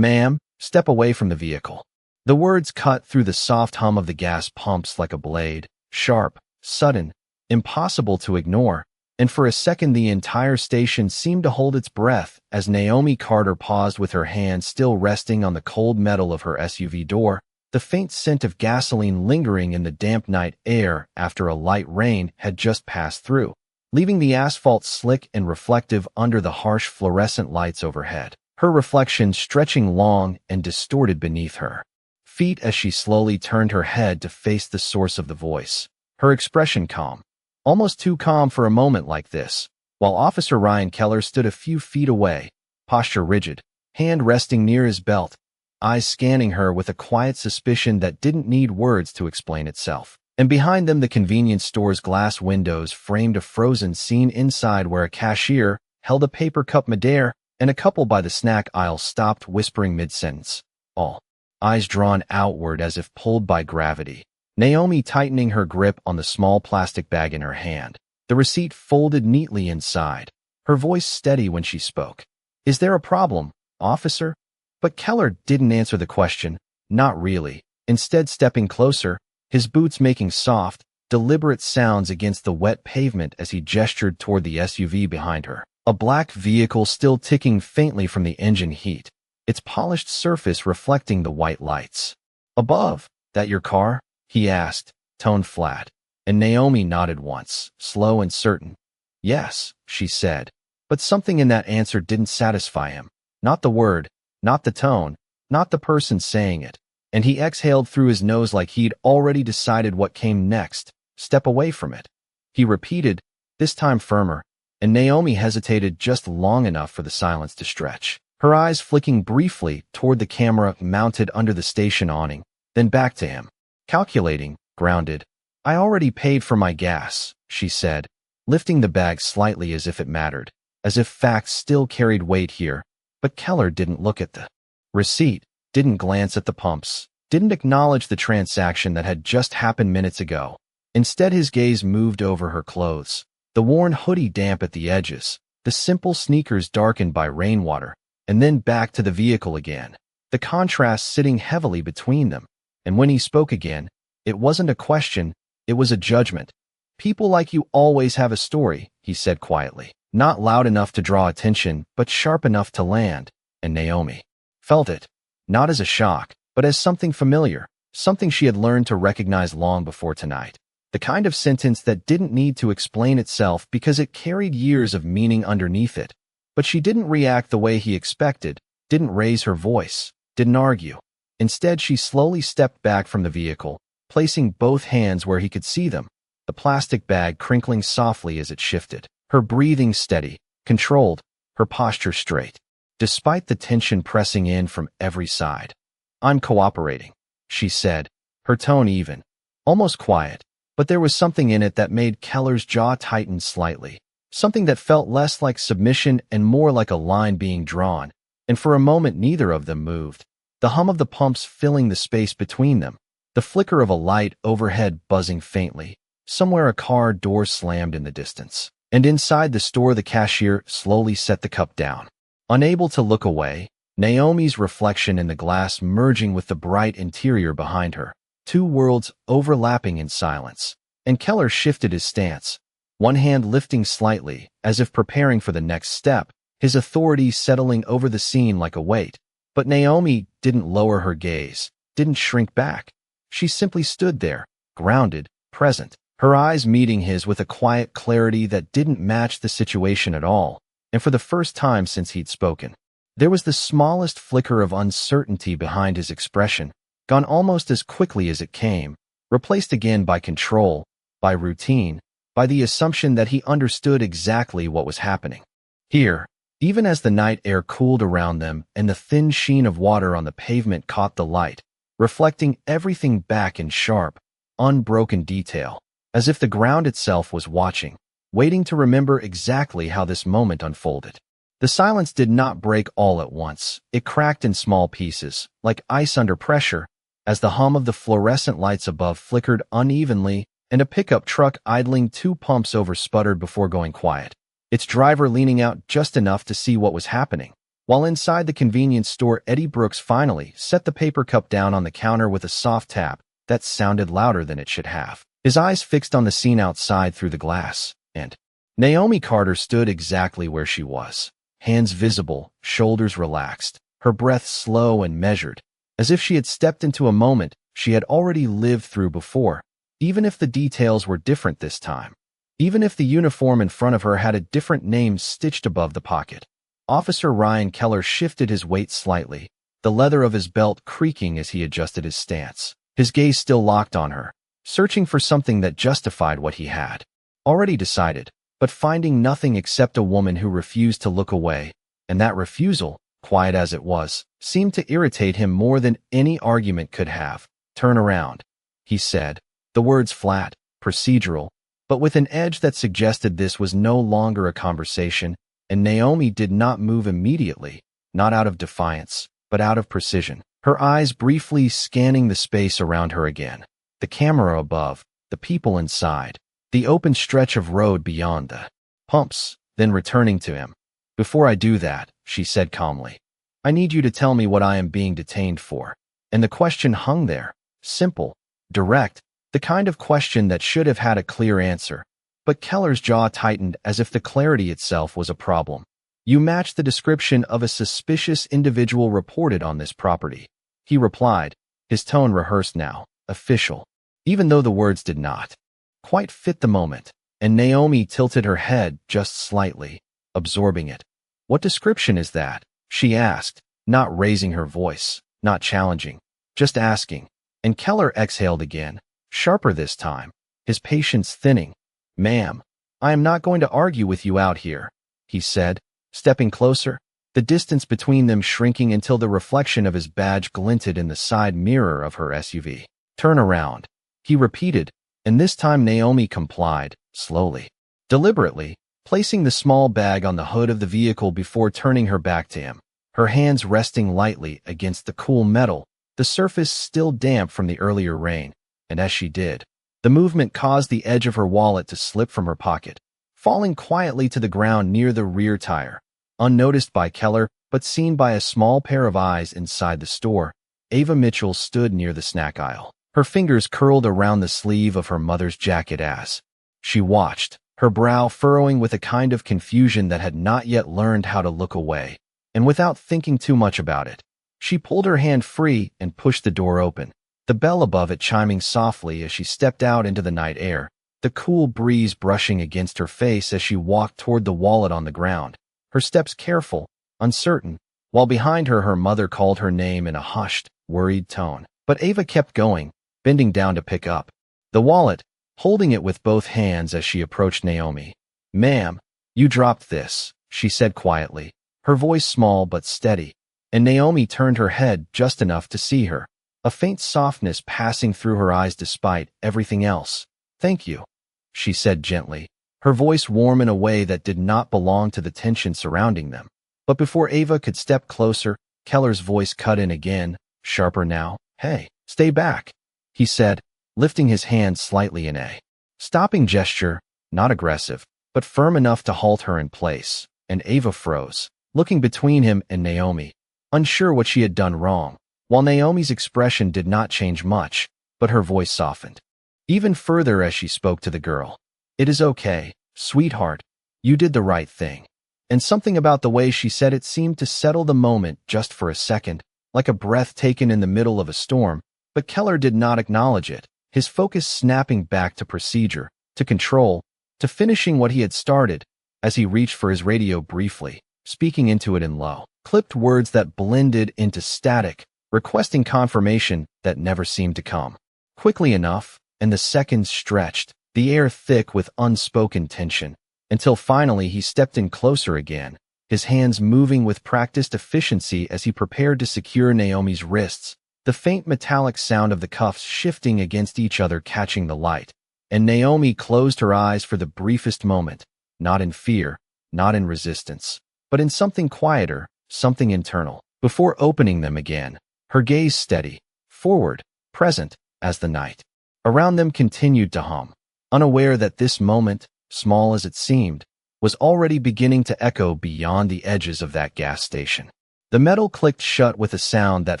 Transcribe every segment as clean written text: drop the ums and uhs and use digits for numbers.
"Ma'am, step away from the vehicle." The words cut through the soft hum of the gas pumps like a blade, sharp, sudden, impossible to ignore, and for a second the entire station seemed to hold its breath as Naomi Carter paused with her hand still resting on the cold metal of her SUV door, the faint scent of gasoline lingering in the damp night air after a light rain had just passed through, leaving the asphalt slick and reflective under the harsh fluorescent lights overhead, her reflection stretching long and distorted beneath her feet as she slowly turned her head to face the source of the voice, her expression calm, almost too calm for a moment like this, while Officer Ryan Keller stood a few feet away, posture rigid, hand resting near his belt, eyes scanning her with a quiet suspicion that didn't need words to explain itself. And behind them the convenience store's glass windows framed a frozen scene inside where a cashier held a paper cup midair and a couple by the snack aisle stopped whispering mid-sentence, all eyes drawn outward as if pulled by gravity. Naomi tightening her grip on the small plastic bag in her hand, the receipt folded neatly inside, her voice steady when she spoke. "Is there a problem, officer?" But Keller didn't answer the question, not really, instead stepping closer, his boots making soft, deliberate sounds against the wet pavement as he gestured toward the SUV behind her, a black vehicle still ticking faintly from the engine heat, its polished surface reflecting the white lights. "Above, that your car?" he asked, tone flat, and Naomi nodded once, slow and certain. "Yes," she said, but something in that answer didn't satisfy him. Not the word, not the tone, not the person saying it, and he exhaled through his nose like he'd already decided what came next. "Step away from it," he repeated, this time firmer, and Naomi hesitated just long enough for the silence to stretch, her eyes flicking briefly toward the camera mounted under the station awning, then back to him. Calculating, grounded. "I already paid for my gas," she said, lifting the bag slightly as if it mattered, as if facts still carried weight here, but Keller didn't look at the receipt, didn't glance at the pumps, didn't acknowledge the transaction that had just happened minutes ago. Instead, his gaze moved over her clothes, the worn hoodie damp at the edges, the simple sneakers darkened by rainwater, and then back to the vehicle again, the contrast sitting heavily between them. And when he spoke again, it wasn't a question, it was a judgment. "People like you always have a story," he said quietly, not loud enough to draw attention, but sharp enough to land, and Naomi felt it, not as a shock, but as something familiar, something she had learned to recognize long before tonight. The kind of sentence that didn't need to explain itself because it carried years of meaning underneath it. But she didn't react the way he expected, didn't raise her voice, didn't argue. Instead, she slowly stepped back from the vehicle, placing both hands where he could see them, the plastic bag crinkling softly as it shifted, her breathing steady, controlled, her posture straight, despite the tension pressing in from every side. "I'm cooperating," she said, her tone even, almost quiet, but there was something in it that made Keller's jaw tighten slightly, something that felt less like submission and more like a line being drawn, and for a moment neither of them moved. The hum of the pumps filling the space between them, the flicker of a light overhead buzzing faintly, somewhere a car door slammed in the distance, and inside the store the cashier slowly set the cup down. Unable to look away, Naomi's reflection in the glass merging with the bright interior behind her, two worlds overlapping in silence, and Keller shifted his stance, one hand lifting slightly, as if preparing for the next step, his authority settling over the scene like a weight. But Naomi didn't lower her gaze, didn't shrink back. She simply stood there, grounded, present, her eyes meeting his with a quiet clarity that didn't match the situation at all, and for the first time since he'd spoken. There was the smallest flicker of uncertainty behind his expression, gone almost as quickly as it came, replaced again by control, by routine, by the assumption that he understood exactly what was happening. Here, even as the night air cooled around them and the thin sheen of water on the pavement caught the light, reflecting everything back in sharp, unbroken detail, as if the ground itself was watching, waiting to remember exactly how this moment unfolded. The silence did not break all at once. It cracked in small pieces, like ice under pressure, as the hum of the fluorescent lights above flickered unevenly and a pickup truck idling 2 pumps over sputtered before going quiet, its driver leaning out just enough to see what was happening, While inside the convenience store, Eddie Brooks finally set the paper cup down on the counter with a soft tap that sounded louder than it should have. His eyes fixed on the scene outside through the glass, and Naomi Carter stood exactly where she was. Hands visible, shoulders relaxed, her breath slow and measured, as if she had stepped into a moment she had already lived through before, even if the details were different this time. Even if the uniform in front of her had a different name stitched above the pocket. Officer Ryan Keller shifted his weight slightly, the leather of his belt creaking as he adjusted his stance. His gaze still locked on her, searching for something that justified what he had already decided, but finding nothing except a woman who refused to look away, and that refusal, quiet as it was, seemed to irritate him more than any argument could have. "Turn around," he said, the words flat, procedural, but with an edge that suggested this was no longer a conversation, and Naomi did not move immediately, not out of defiance, but out of precision, her eyes briefly scanning the space around her again. The camera above, the people inside, the open stretch of road beyond the pumps, then returning to him. "Before I do that," she said calmly, "I need you to tell me what I am being detained for." And the question hung there, simple, direct, the kind of question that should have had a clear answer. But Keller's jaw tightened as if the clarity itself was a problem. "You match the description of a suspicious individual reported on this property," he replied, his tone rehearsed now, official, even though the words did not quite fit the moment, and Naomi tilted her head just slightly, absorbing it. "What description is that?" she asked, not raising her voice, not challenging, just asking. And Keller exhaled again, sharper this time, his patience thinning. "Ma'am, I am not going to argue with you out here," he said, stepping closer, the distance between them shrinking until the reflection of his badge glinted in the side mirror of her SUV. "Turn around," he repeated, and this time Naomi complied, slowly, deliberately, placing the small bag on the hood of the vehicle before turning her back to him, her hands resting lightly against the cool metal, the surface still damp from the earlier rain, and as she did, the movement caused the edge of her wallet to slip from her pocket, falling quietly to the ground near the rear tire. Unnoticed by Keller, but seen by a small pair of eyes inside the store, Ava Mitchell stood near the snack aisle, her fingers curled around the sleeve of her mother's jacket as she watched, her brow furrowing with a kind of confusion that had not yet learned how to look away. And without thinking too much about it, she pulled her hand free and pushed the door open, the bell above it chiming softly as she stepped out into the night air, the cool breeze brushing against her face as she walked toward the wallet on the ground, her steps careful, uncertain, while behind her her mother called her name in a hushed, worried tone. But Ava kept going, bending down to pick up the wallet, holding it with both hands as she approached Naomi. "Ma'am, you dropped this," she said quietly, her voice small but steady, and Naomi turned her head just enough to see her, a faint softness passing through her eyes despite everything else. "Thank you," she said gently, her voice warm in a way that did not belong to the tension surrounding them. But before Ava could step closer, Keller's voice cut in again, sharper now. "Hey, stay back," he said, lifting his hand slightly in a stopping gesture, not aggressive, but firm enough to halt her in place, and Ava froze, looking between him and Naomi, unsure what she had done wrong, while Naomi's expression did not change much, but her voice softened even further as she spoke to the girl. "It is okay, sweetheart. You did the right thing." And something about the way she said it seemed to settle the moment just for a second, like a breath taken in the middle of a storm, but Keller did not acknowledge it, his focus snapping back to procedure, to control, to finishing what he had started, as he reached for his radio briefly, speaking into it in low, clipped words that blended into static, requesting confirmation that never seemed to come quickly enough, and the seconds stretched, the air thick with unspoken tension, until finally he stepped in closer again, his hands moving with practiced efficiency as he prepared to secure Naomi's wrists, the faint metallic sound of the cuffs shifting against each other catching the light, and Naomi closed her eyes for the briefest moment, not in fear, not in resistance, but in something quieter, something internal, before opening them again, her gaze steady, forward, present, as the night around them continued to hum, unaware that this moment, small as it seemed, was already beginning to echo beyond the edges of that gas station. The metal clicked shut with a sound that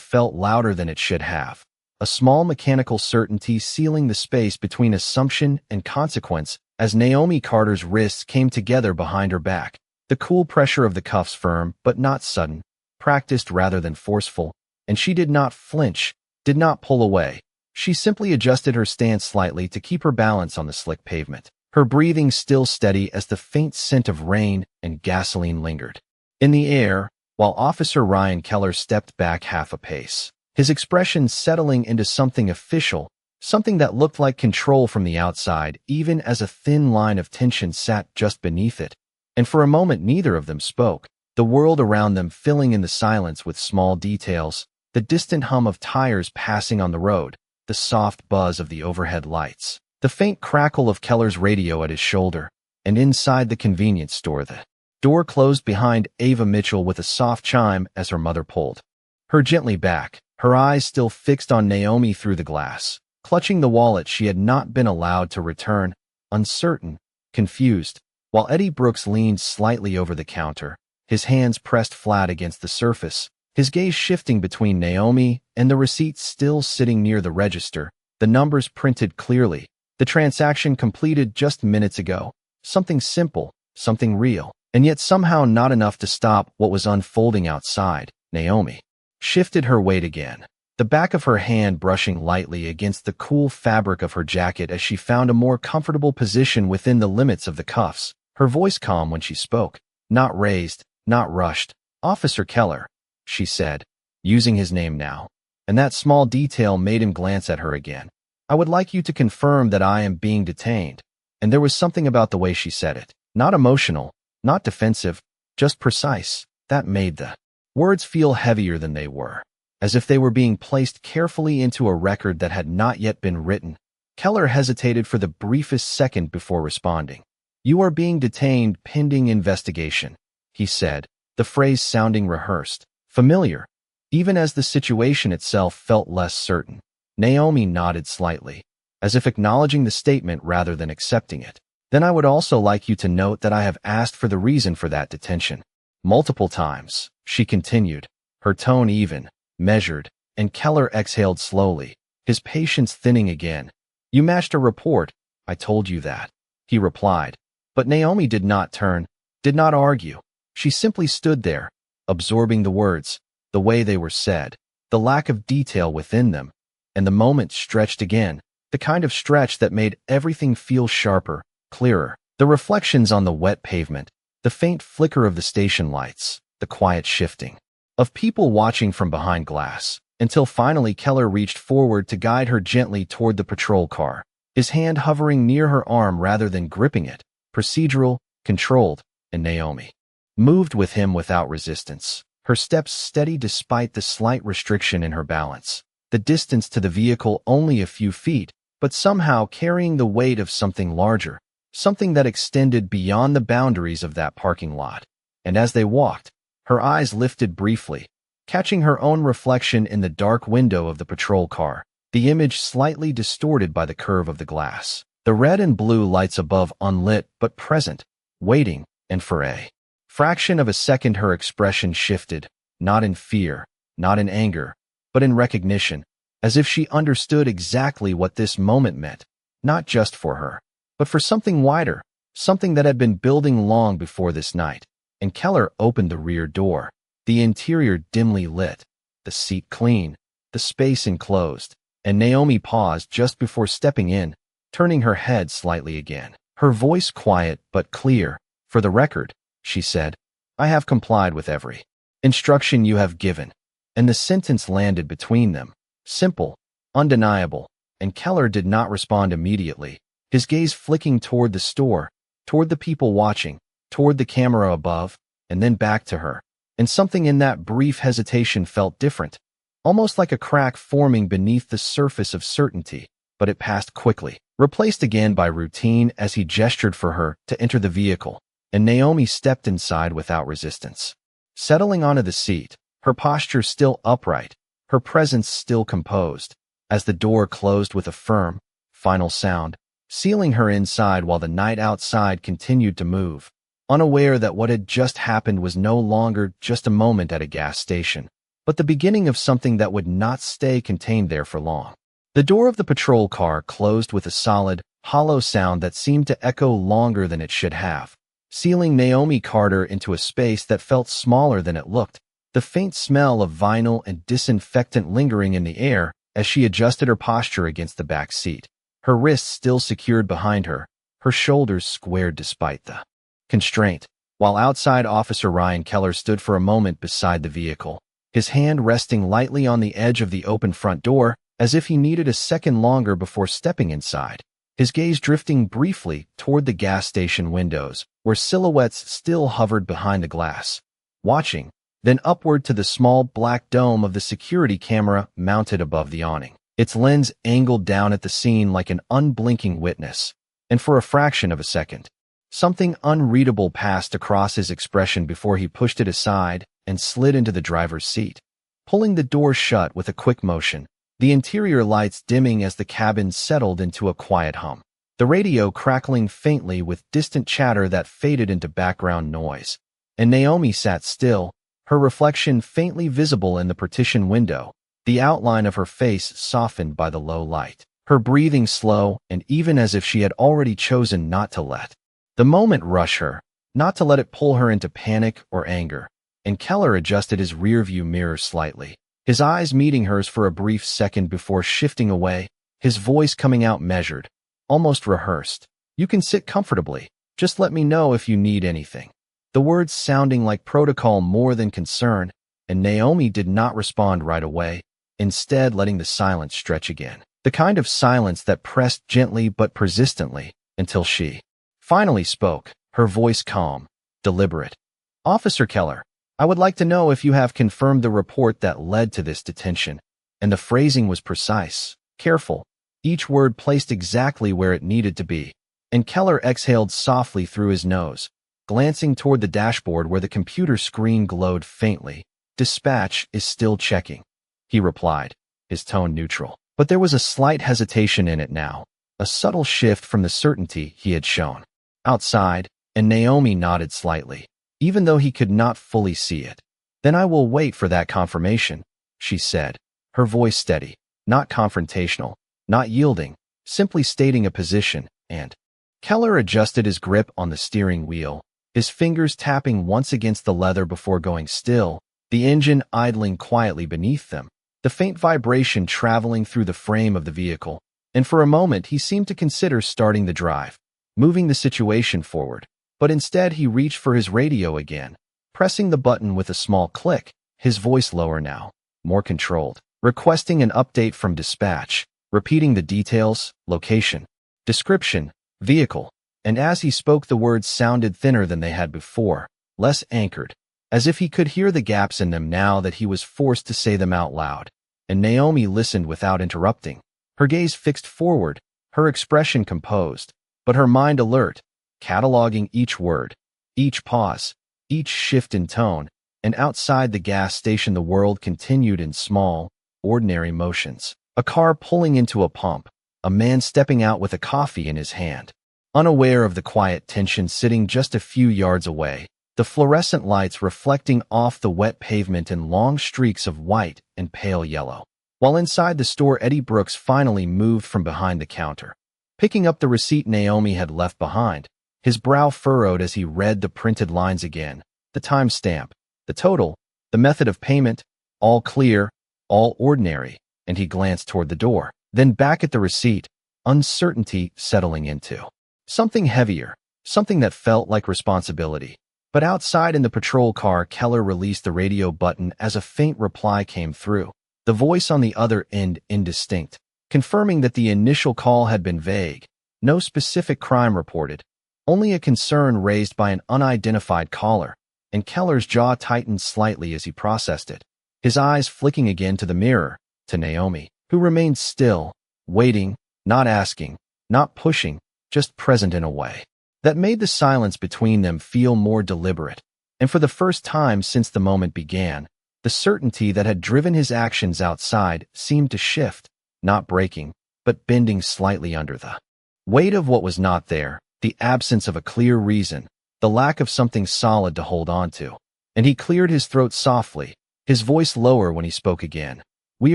felt louder than it should have. A small mechanical certainty sealing the space between assumption and consequence as Naomi Carter's wrists came together behind her back. The cool pressure of the cuffs firm, but not sudden, practiced rather than forceful, and she did not flinch, did not pull away. She simply adjusted her stance slightly to keep her balance on the slick pavement, her breathing still steady as the faint scent of rain and gasoline lingered in the air, while Officer Ryan Keller stepped back half a pace, his expression settling into something official, something that looked like control from the outside, even as a thin line of tension sat just beneath it. And for a moment neither of them spoke, the world around them filling in the silence with small details, the distant hum of tires passing on the road, the soft buzz of the overhead lights, the faint crackle of Keller's radio at his shoulder, and inside the convenience store the door closed behind Ava Mitchell with a soft chime as her mother pulled her gently back, her eyes still fixed on Naomi through the glass, clutching the wallet she had not been allowed to return, uncertain, confused, while Eddie Brooks leaned slightly over the counter, his hands pressed flat against the surface, his gaze shifting between Naomi and the receipt still sitting near the register, the numbers printed clearly, the transaction completed just minutes ago, something simple, something real, and yet somehow not enough to stop what was unfolding outside. Naomi shifted her weight again, the back of her hand brushing lightly against the cool fabric of her jacket as she found a more comfortable position within the limits of the cuffs, her voice calm when she spoke, not raised, not rushed. "Officer Keller," she said, using his name now, and that small detail made him glance at her again. "I would like you to confirm that I am being detained." And there was something about the way she said it, not emotional, not defensive, just precise, that made the words feel heavier than they were, as if they were being placed carefully into a record that had not yet been written. Keller hesitated for the briefest second before responding. "You are being detained pending investigation," he said, the phrase sounding rehearsed, familiar, even as the situation itself felt less certain. Naomi nodded slightly, as if acknowledging the statement rather than accepting it. "Then I would also like you to note that I have asked for the reason for that detention. Multiple times," she continued, her tone even, measured, and Keller exhaled slowly, his patience thinning again. "You matched a report, I told you that," he replied. But Naomi did not turn, did not argue. She simply stood there, absorbing the words, the way they were said, the lack of detail within them, and the moment stretched again, the kind of stretch that made everything feel sharper, clearer. The reflections on the wet pavement, the faint flicker of the station lights, the quiet shifting of people watching from behind glass, until finally Keller reached forward to guide her gently toward the patrol car, his hand hovering near her arm rather than gripping it, procedural, controlled, and Naomi moved with him without resistance, her steps steady despite the slight restriction in her balance, the distance to the vehicle only a few feet, but somehow carrying the weight of something larger, something that extended beyond the boundaries of that parking lot. And as they walked, her eyes lifted briefly, catching her own reflection in the dark window of the patrol car, the image slightly distorted by the curve of the glass, the red and blue lights above unlit but present, waiting, and for a fraction of a second her expression shifted, not in fear, not in anger, but in recognition, as if she understood exactly what this moment meant, not just for her, but for something wider, something that had been building long before this night. And Keller opened the rear door, the interior dimly lit, the seat clean, the space enclosed, and Naomi paused just before stepping in, turning her head slightly again, her voice quiet but clear. "For the record," she said, "I have complied with every instruction you have given." And the sentence landed between them, simple, undeniable, and Keller did not respond immediately, his gaze flicking toward the store, toward the people watching, toward the camera above, and then back to her. And something in that brief hesitation felt different, almost like a crack forming beneath the surface of certainty, but it passed quickly, replaced again by routine as he gestured for her to enter the vehicle, and Naomi stepped inside without resistance. Settling onto the seat, her posture still upright, her presence still composed, as the door closed with a firm, final sound, sealing her inside while the night outside continued to move, unaware that what had just happened was no longer just a moment at a gas station, but the beginning of something that would not stay contained there for long. The door of the patrol car closed with a solid, hollow sound that seemed to echo longer than it should have, sealing Naomi Carter into a space that felt smaller than it looked, the faint smell of vinyl and disinfectant lingering in the air as she adjusted her posture against the back seat, her wrists still secured behind her, her shoulders squared despite the constraint. While outside, Officer Ryan Keller stood for a moment beside the vehicle, his hand resting lightly on the edge of the open front door, as if he needed a second longer before stepping inside, his gaze drifting briefly toward the gas station windows, where silhouettes still hovered behind the glass, watching, then upward to the small black dome of the security camera mounted above the awning, its lens angled down at the scene like an unblinking witness. And for a fraction of a second, something unreadable passed across his expression before he pushed it aside and slid into the driver's seat, pulling the door shut with a quick motion, the interior lights dimming as the cabin settled into a quiet hum, the radio crackling faintly with distant chatter that faded into background noise. And Naomi sat still, her reflection faintly visible in the partition window, the outline of her face softened by the low light, her breathing slow and even as if she had already chosen not to let the moment rush her, not to let it pull her into panic or anger. And Keller adjusted his rearview mirror slightly, his eyes meeting hers for a brief second before shifting away, his voice coming out measured, almost rehearsed. "You can sit comfortably. Just let me know if you need anything." The words sounding like protocol more than concern, and Naomi did not respond right away, instead letting the silence stretch again. The kind of silence that pressed gently but persistently until she finally spoke, her voice calm, deliberate. "Officer Keller, I would like to know if you have confirmed the report that led to this detention." And the phrasing was precise, careful, each word placed exactly where it needed to be. And Keller exhaled softly through his nose, glancing toward the dashboard where the computer screen glowed faintly. "Dispatch is still checking," he replied, his tone neutral. But there was a slight hesitation in it now, a subtle shift from the certainty he had shown outside, and Naomi nodded slightly, even though he could not fully see it. "Then I will wait for that confirmation," she said, her voice steady, not confrontational, not yielding, simply stating a position. And Keller adjusted his grip on the steering wheel, his fingers tapping once against the leather before going still, the engine idling quietly beneath them, the faint vibration traveling through the frame of the vehicle. And for a moment he seemed to consider starting the drive, moving the situation forward. But instead he reached for his radio again, pressing the button with a small click, his voice lower now, more controlled, requesting an update from dispatch, repeating the details, location, description, vehicle. And as he spoke, the words sounded thinner than they had before, less anchored, as if he could hear the gaps in them now that he was forced to say them out loud. And Naomi listened without interrupting, her gaze fixed forward, her expression composed, but her mind alert, cataloging each word, each pause, each shift in tone. And outside the gas station the world continued in small, ordinary motions. A car pulling into a pump, a man stepping out with a coffee in his hand, unaware of the quiet tension sitting just a few yards away, the fluorescent lights reflecting off the wet pavement in long streaks of white and pale yellow. While inside the store, Eddie Brooks finally moved from behind the counter, picking up the receipt Naomi had left behind, his brow furrowed as he read the printed lines again, the timestamp, the total, the method of payment, all clear, all ordinary. And he glanced toward the door, then back at the receipt, uncertainty settling into something heavier, something that felt like responsibility. But outside in the patrol car, Keller released the radio button as a faint reply came through, the voice on the other end indistinct, confirming that the initial call had been vague, no specific crime reported, only a concern raised by an unidentified caller. And Keller's jaw tightened slightly as he processed it, his eyes flicking again to the mirror, to Naomi, who remained still, waiting, not asking, not pushing, just present in a way that made the silence between them feel more deliberate. And for the first time since the moment began, the certainty that had driven his actions outside seemed to shift, not breaking, but bending slightly under the weight of what was not there, the absence of a clear reason, the lack of something solid to hold on to. And he cleared his throat softly, his voice lower when he spoke again. "We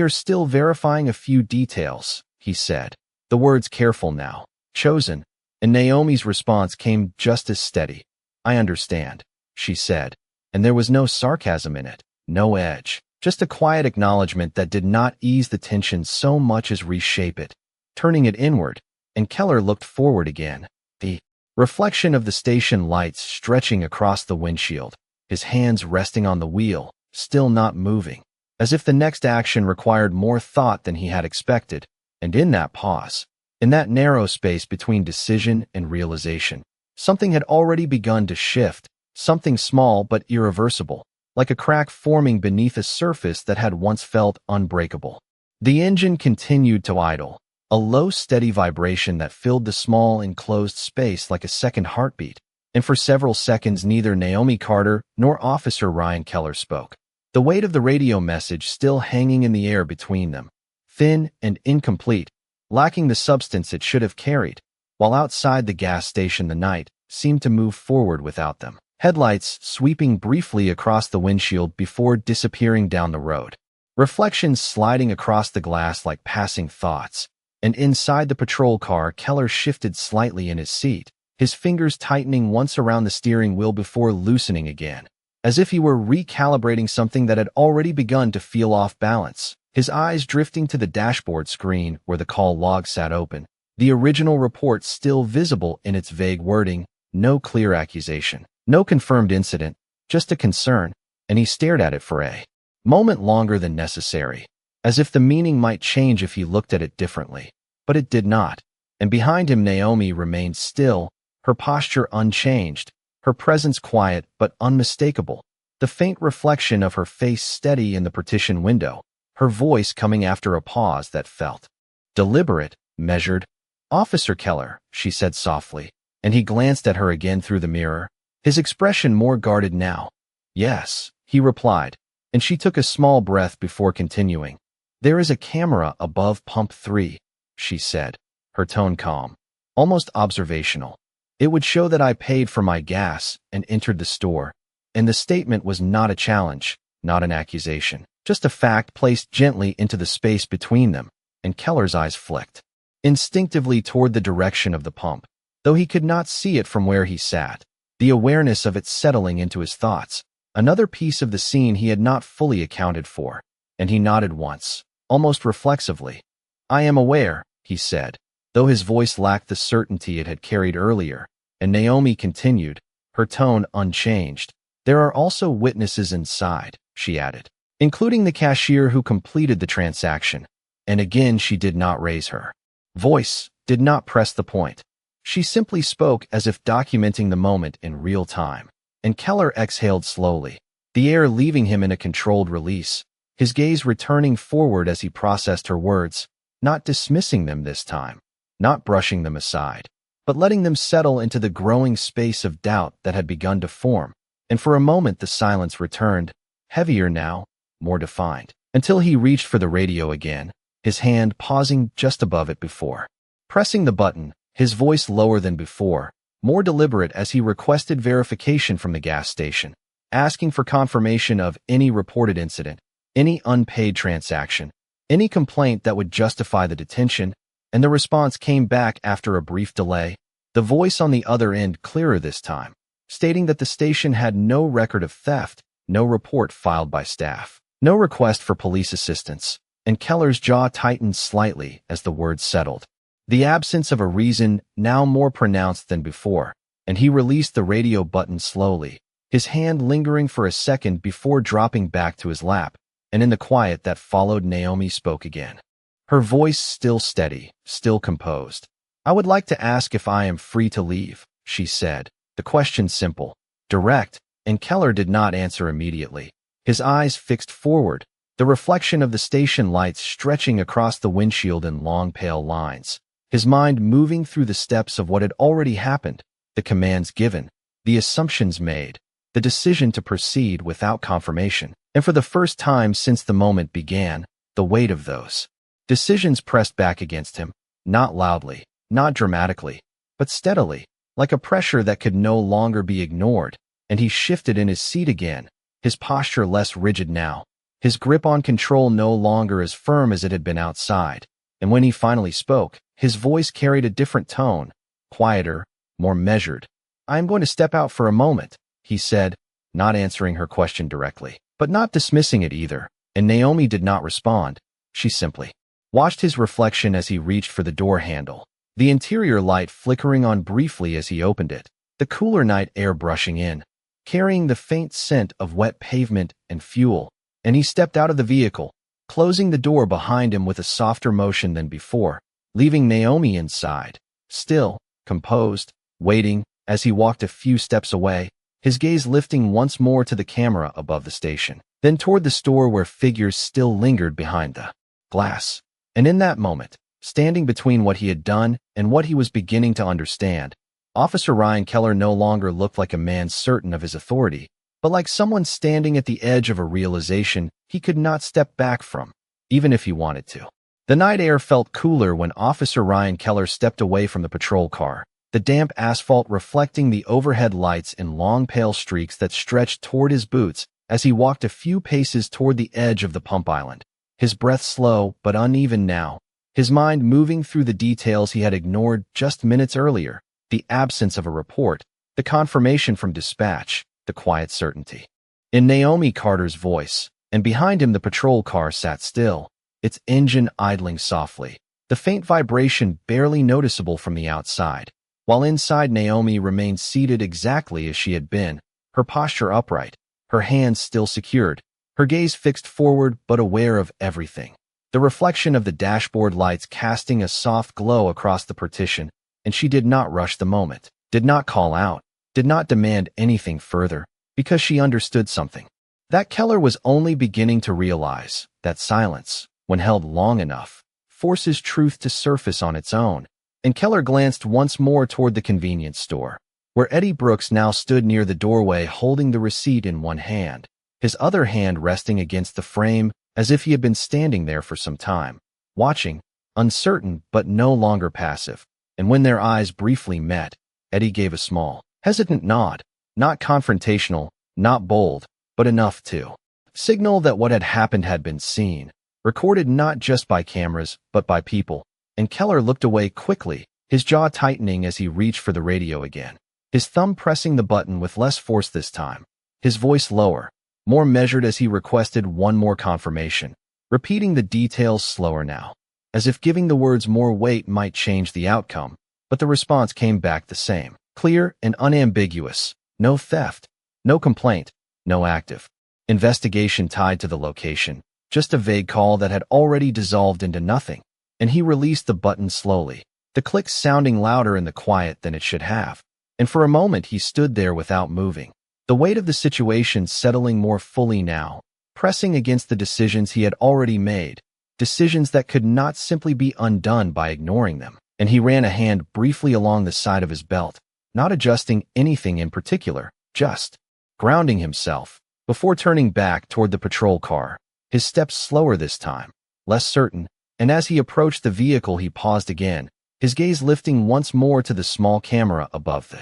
are still verifying a few details," he said, the words careful now, chosen, and Naomi's response came just as steady. "I understand," she said, and there was no sarcasm in it, no edge, just a quiet acknowledgement that did not ease the tension so much as reshape it, turning it inward, and Keller looked forward again, the reflection of the station lights stretching across the windshield, his hands resting on the wheel, still not moving, as if the next action required more thought than he had expected. And in that pause, in that narrow space between decision and realization, something had already begun to shift, something small but irreversible, like a crack forming beneath a surface that had once felt unbreakable. The engine continued to idle, a low, steady vibration that filled the small, enclosed space like a second heartbeat, and for several seconds neither Naomi Carter nor Officer Ryan Keller spoke, the weight of the radio message still hanging in the air between them, thin and incomplete, lacking the substance it should have carried, while outside the gas station the night seemed to move forward without them, headlights sweeping briefly across the windshield before disappearing down the road, reflections sliding across the glass like passing thoughts. And inside the patrol car, Keller shifted slightly in his seat, his fingers tightening once around the steering wheel before loosening again, as if he were recalibrating something that had already begun to feel off balance, his eyes drifting to the dashboard screen where the call log sat open, the original report still visible in its vague wording, no clear accusation, no confirmed incident, just a concern, and he stared at it for a moment longer than necessary, as if the meaning might change if he looked at it differently. But it did not, and behind him Naomi remained still, her posture unchanged, her presence quiet but unmistakable, the faint reflection of her face steady in the partition window, her voice coming after a pause that felt deliberate, measured. "Officer Keller," she said softly, and he glanced at her again through the mirror, his expression more guarded now. "Yes," he replied, and she took a small breath before continuing. "There is a camera above pump 3, she said, her tone calm, almost observational. "It would show that I paid for my gas and entered the store." And the statement was not a challenge, not an accusation, just a fact placed gently into the space between them, and Keller's eyes flicked instinctively toward the direction of the pump, though he could not see it from where he sat, the awareness of it settling into his thoughts, another piece of the scene he had not fully accounted for, and he nodded once, almost reflexively. "I am aware," he said, though his voice lacked the certainty it had carried earlier, and Naomi continued, her tone unchanged. "There are also witnesses inside," she added, "including the cashier who completed the transaction." And again she did not raise her voice, did not press the point. She simply spoke as if documenting the moment in real time. And Keller exhaled slowly, the air leaving him in a controlled release, his gaze returning forward as he processed her words, not dismissing them this time, not brushing them aside, but letting them settle into the growing space of doubt that had begun to form. And for a moment the silence returned, heavier now, more defined, until he reached for the radio again, his hand pausing just above it before pressing the button, his voice lower than before, more deliberate as he requested verification from the gas station, asking for confirmation of any reported incident, any unpaid transaction, any complaint that would justify the detention. And the response came back after a brief delay, the voice on the other end clearer this time, stating that the station had no record of theft, no report filed by staff, no request for police assistance. And Keller's jaw tightened slightly as the words settled, the absence of a reason now more pronounced than before, and he released the radio button slowly, his hand lingering for a second before dropping back to his lap. And in the quiet that followed, Naomi spoke again, her voice still steady, still composed. "I would like to ask if I am free to leave," she said, the question simple, direct, and Keller did not answer immediately, his eyes fixed forward, the reflection of the station lights stretching across the windshield in long pale lines, his mind moving through the steps of what had already happened, the commands given, the assumptions made, the decision to proceed without confirmation. And for the first time since the moment began, the weight of those decisions pressed back against him, not loudly, not dramatically, but steadily, like a pressure that could no longer be ignored, and he shifted in his seat again, his posture less rigid now, his grip on control no longer as firm as it had been outside. And when he finally spoke, his voice carried a different tone, quieter, more measured. "I am going to step out for a moment," he said, not answering her question directly, but not dismissing it either. And Naomi did not respond. She simply watched his reflection as he reached for the door handle, the interior light flickering on briefly as he opened it, the cooler night air brushing in, carrying the faint scent of wet pavement and fuel. And he stepped out of the vehicle, closing the door behind him with a softer motion than before, leaving Naomi inside, still, composed, waiting. As he walked a few steps away, his gaze lifting once more to the camera above the station, then toward the store where figures still lingered behind the glass. And in that moment, standing between what he had done and what he was beginning to understand, Officer Ryan Keller no longer looked like a man certain of his authority, but like someone standing at the edge of a realization he could not step back from, even if he wanted to. The night air felt cooler when Officer Ryan Keller stepped away from the patrol car, the damp asphalt reflecting the overhead lights in long pale streaks that stretched toward his boots as he walked a few paces toward the edge of the pump island, his breath slow but uneven now, his mind moving through the details he had ignored just minutes earlier, the absence of a report, the confirmation from dispatch, the quiet certainty in Naomi Carter's voice, and behind him the patrol car sat still, its engine idling softly, the faint vibration barely noticeable from the outside, while inside Naomi remained seated exactly as she had been, her posture upright, her hands still secured, her gaze fixed forward but aware of everything, the reflection of the dashboard lights casting a soft glow across the partition. And she did not rush the moment, did not call out, did not demand anything further, because she understood something that Keller was only beginning to realize, that silence, when held long enough, forces truth to surface on its own. And Keller glanced once more toward the convenience store, where Eddie Brooks now stood near the doorway holding the receipt in one hand, his other hand resting against the frame as if he had been standing there for some time, watching, uncertain but no longer passive. And when their eyes briefly met, Eddie gave a small, hesitant nod, not confrontational, not bold, but enough to signal that what had happened had been seen, recorded not just by cameras, but by people. And Keller looked away quickly, his jaw tightening as he reached for the radio again, his thumb pressing the button with less force this time, his voice lower, more measured as he requested one more confirmation, repeating the details slower now, as if giving the words more weight might change the outcome. But the response came back the same, clear and unambiguous. No theft, no complaint, no active investigation tied to the location, just a vague call that had already dissolved into nothing. And he released the button slowly, the click sounding louder in the quiet than it should have. And for a moment he stood there without moving, the weight of the situation settling more fully now, pressing against the decisions he had already made, decisions that could not simply be undone by ignoring them. And he ran a hand briefly along the side of his belt, not adjusting anything in particular, just grounding himself, before turning back toward the patrol car, his steps slower this time, less certain. And as he approached the vehicle he paused again, his gaze lifting once more to the small camera above the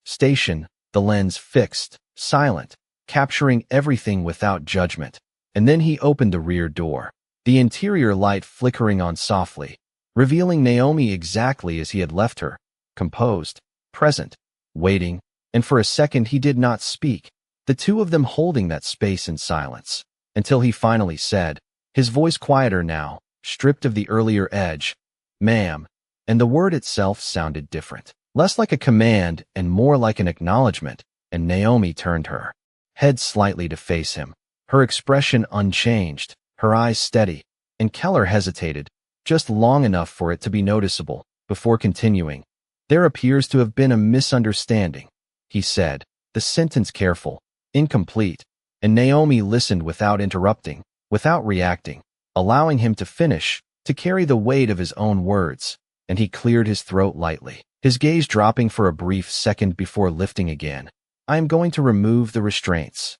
station, the lens fixed, silent, capturing everything without judgment. And then he opened the rear door, the interior light flickering on softly, revealing Naomi exactly as he had left her, composed, present, waiting. And for a second he did not speak, the two of them holding that space in silence, until he finally said, his voice quieter now, stripped of the earlier edge, "Ma'am," and the word itself sounded different, less like a command and more like an acknowledgement. And Naomi turned her head slightly to face him, her expression unchanged, her eyes steady. And Keller hesitated, just long enough for it to be noticeable, before continuing. "There appears to have been a misunderstanding," he said, the sentence careful, incomplete. And Naomi listened without interrupting, without reacting, allowing him to finish, to carry the weight of his own words. And he cleared his throat lightly, his gaze dropping for a brief second before lifting again. "I am going to remove the restraints,"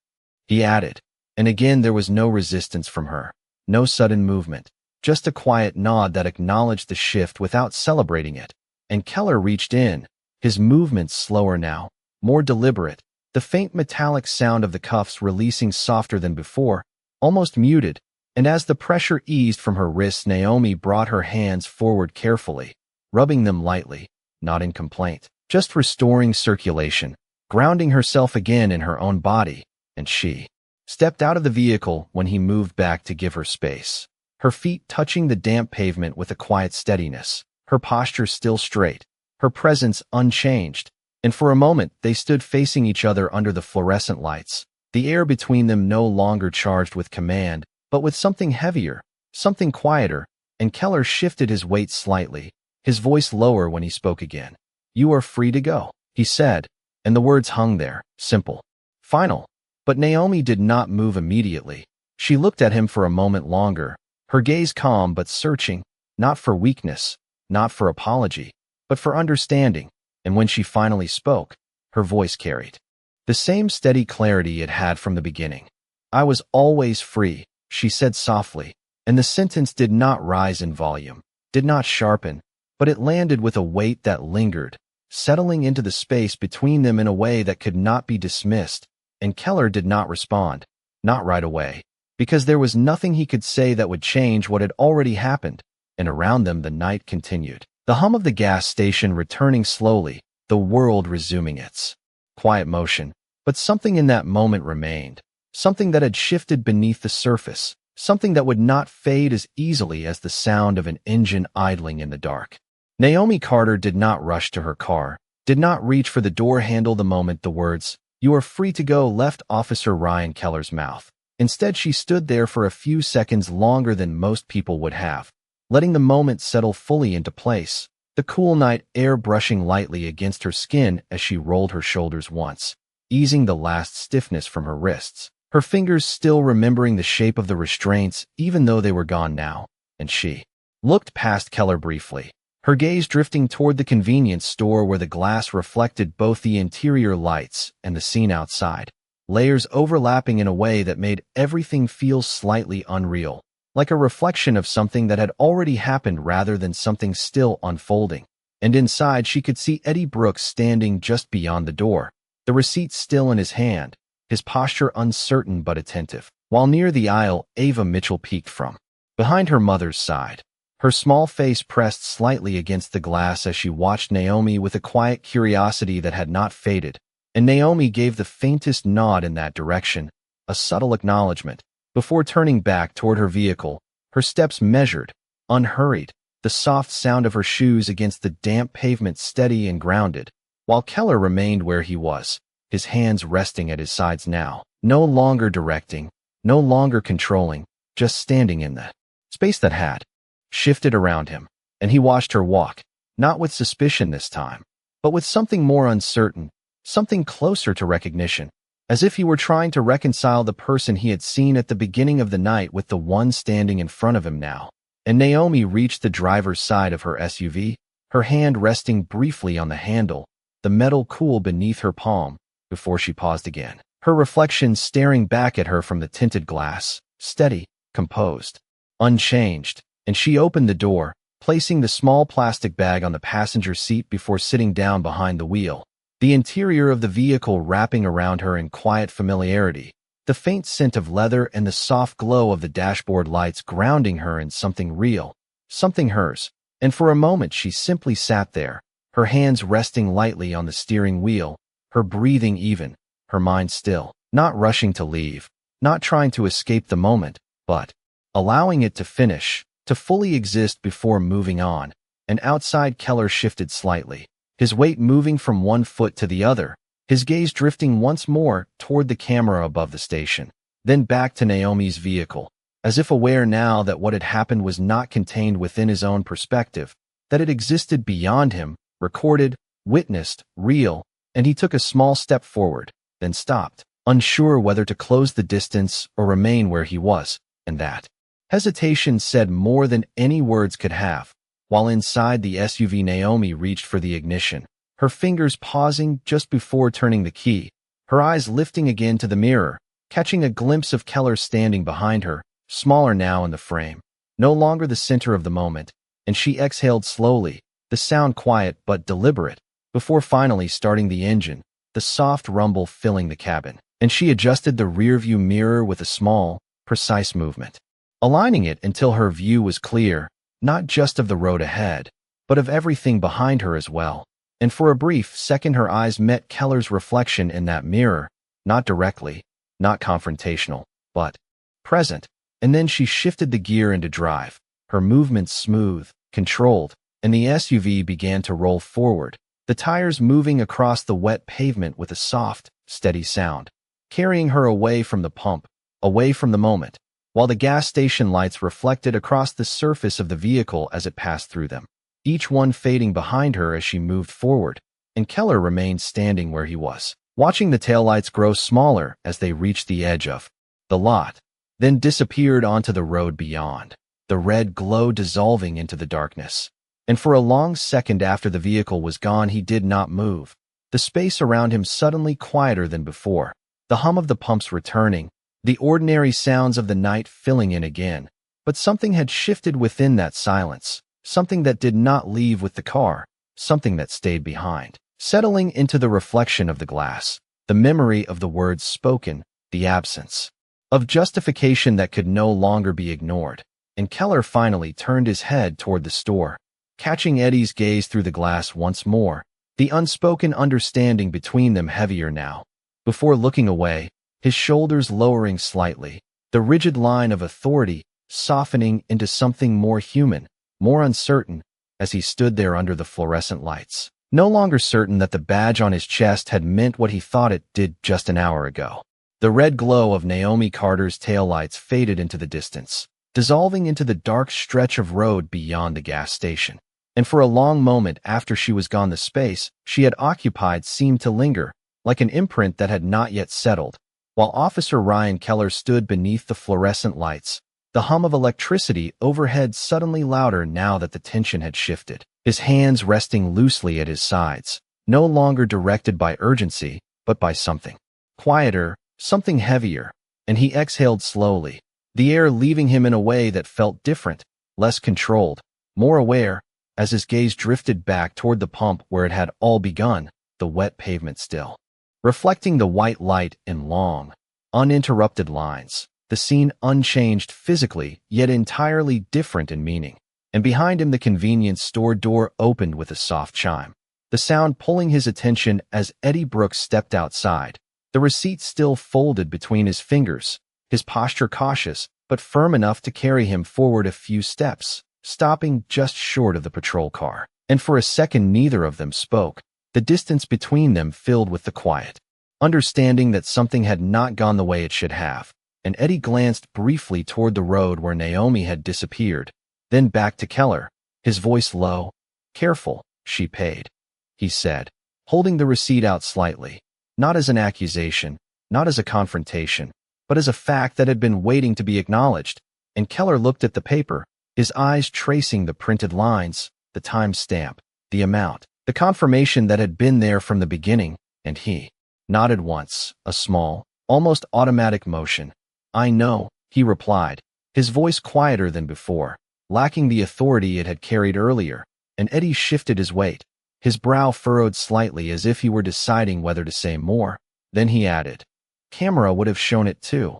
he added. And again there was no resistance from her, no sudden movement, just a quiet nod that acknowledged the shift without celebrating it. And Keller reached in, his movements slower now, more deliberate, the faint metallic sound of the cuffs releasing softer than before, almost muted, and as the pressure eased from her wrists, Naomi brought her hands forward carefully, rubbing them lightly, not in complaint, just restoring circulation, grounding herself again in her own body, and she stepped out of the vehicle when he moved back to give her space, her feet touching the damp pavement with a quiet steadiness, her posture still straight, her presence unchanged, and for a moment they stood facing each other under the fluorescent lights, the air between them no longer charged with command, but with something heavier, something quieter, and Keller shifted his weight slightly, his voice lower when he spoke again. "You are free to go," he said, and the words hung there, simple, final. But Naomi did not move immediately. She looked at him for a moment longer, her gaze calm but searching, not for weakness, not for apology, but for understanding, and when she finally spoke, her voice carried the same steady clarity it had from the beginning. "I was always free," she said softly, and the sentence did not rise in volume, did not sharpen, but it landed with a weight that lingered, settling into the space between them in a way that could not be dismissed. And Keller did not respond, not right away, because there was nothing he could say that would change what had already happened, and around them the night continued. The hum of the gas station returning slowly, the world resuming its quiet motion, but something in that moment remained, something that had shifted beneath the surface, something that would not fade as easily as the sound of an engine idling in the dark. Naomi Carter did not rush to her car, did not reach for the door handle the moment the words, "You are free to go," left Officer Ryan Keller's mouth. Instead, she stood there for a few seconds longer than most people would have, letting the moment settle fully into place, the cool night air brushing lightly against her skin as she rolled her shoulders once, easing the last stiffness from her wrists, her fingers still remembering the shape of the restraints even though they were gone now, and she looked past Keller briefly, her gaze drifting toward the convenience store where the glass reflected both the interior lights and the scene outside, layers overlapping in a way that made everything feel slightly unreal, like a reflection of something that had already happened rather than something still unfolding. And inside she could see Eddie Brooks standing just beyond the door, the receipt still in his hand, his posture uncertain but attentive, while near the aisle Ava Mitchell peeked from behind her mother's side, her small face pressed slightly against the glass as she watched Naomi with a quiet curiosity that had not faded, and Naomi gave the faintest nod in that direction, a subtle acknowledgement, before turning back toward her vehicle, her steps measured, unhurried, the soft sound of her shoes against the damp pavement steady and grounded, while Keller remained where he was, his hands resting at his sides now, no longer directing, no longer controlling, just standing in the space that had shifted around him, and he watched her walk, not with suspicion this time, but with something more uncertain, something closer to recognition, as if he were trying to reconcile the person he had seen at the beginning of the night with the one standing in front of him now. And Naomi reached the driver's side of her SUV, her hand resting briefly on the handle, the metal cool beneath her palm, before she paused again, her reflection staring back at her from the tinted glass, steady, composed, unchanged. And she opened the door, placing the small plastic bag on the passenger seat before sitting down behind the wheel, the interior of the vehicle wrapping around her in quiet familiarity, the faint scent of leather and the soft glow of the dashboard lights grounding her in something real, something hers. And for a moment she simply sat there, her hands resting lightly on the steering wheel, her breathing even, her mind still, not rushing to leave, not trying to escape the moment, but allowing it to finish, to fully exist before moving on. And outside Keller shifted slightly, his weight moving from one foot to the other, his gaze drifting once more toward the camera above the station, then back to Naomi's vehicle, as if aware now that what had happened was not contained within his own perspective, that it existed beyond him, recorded, witnessed, real, and he took a small step forward, then stopped, unsure whether to close the distance or remain where he was, and that hesitation said more than any words could have. While inside the SUV, Naomi reached for the ignition, her fingers pausing just before turning the key, her eyes lifting again to the mirror, catching a glimpse of Keller standing behind her, smaller now in the frame, no longer the center of the moment, and she exhaled slowly, the sound quiet but deliberate, before finally starting the engine, the soft rumble filling the cabin, and she adjusted the rearview mirror with a small, precise movement, aligning it until her view was clear, not just of the road ahead, but of everything behind her as well. And for a brief second her eyes met Keller's reflection in that mirror, not directly, not confrontational, but present. And then she shifted the gear into drive, her movements smooth, controlled, and the SUV began to roll forward, the tires moving across the wet pavement with a soft, steady sound, carrying her away from the pump, away from the moment, while the gas station lights reflected across the surface of the vehicle as it passed through them, each one fading behind her as she moved forward, and Keller remained standing where he was, watching the taillights grow smaller as they reached the edge of the lot, then disappeared onto the road beyond, the red glow dissolving into the darkness. And for a long second after the vehicle was gone, he did not move, the space around him suddenly quieter than before, the hum of the pumps returning, the ordinary sounds of the night filling in again. But something had shifted within that silence, something that did not leave with the car, something that stayed behind, settling into the reflection of the glass, the memory of the words spoken, the absence of justification that could no longer be ignored. And Keller finally turned his head toward the store, catching Eddie's gaze through the glass once more, the unspoken understanding between them heavier now. Before looking away, his shoulders lowering slightly, the rigid line of authority softening into something more human, more uncertain, as he stood there under the fluorescent lights, no longer certain that the badge on his chest had meant what he thought it did just an hour ago. The red glow of Naomi Carter's taillights faded into the distance, dissolving into the dark stretch of road beyond the gas station. And for a long moment after she was gone, the space she had occupied seemed to linger, like an imprint that had not yet settled. While Officer Ryan Keller stood beneath the fluorescent lights, the hum of electricity overhead suddenly louder now that the tension had shifted, his hands resting loosely at his sides, no longer directed by urgency, but by something quieter, something heavier, and he exhaled slowly, the air leaving him in a way that felt different, less controlled, more aware, as his gaze drifted back toward the pump where it had all begun, the wet pavement still reflecting the white light in long, uninterrupted lines, the scene unchanged physically, yet entirely different in meaning. And behind him the convenience store door opened with a soft chime, the sound pulling his attention as Eddie Brooks stepped outside, the receipt still folded between his fingers, his posture cautious, but firm enough to carry him forward a few steps, stopping just short of the patrol car. And for a second neither of them spoke, the distance between them filled with the quiet, understanding that something had not gone the way it should have. And Eddie glanced briefly toward the road where Naomi had disappeared, then back to Keller, his voice low. "Careful, she paid," he said, holding the receipt out slightly, not as an accusation, not as a confrontation, but as a fact that had been waiting to be acknowledged. And Keller looked at the paper, his eyes tracing the printed lines, the time stamp, the amount, the confirmation that had been there from the beginning, and he nodded once, a small, almost automatic motion. "I know," he replied, his voice quieter than before, lacking the authority it had carried earlier. And Eddie shifted his weight, his brow furrowed slightly as if he were deciding whether to say more. Then he added, "Camera would have shown it too."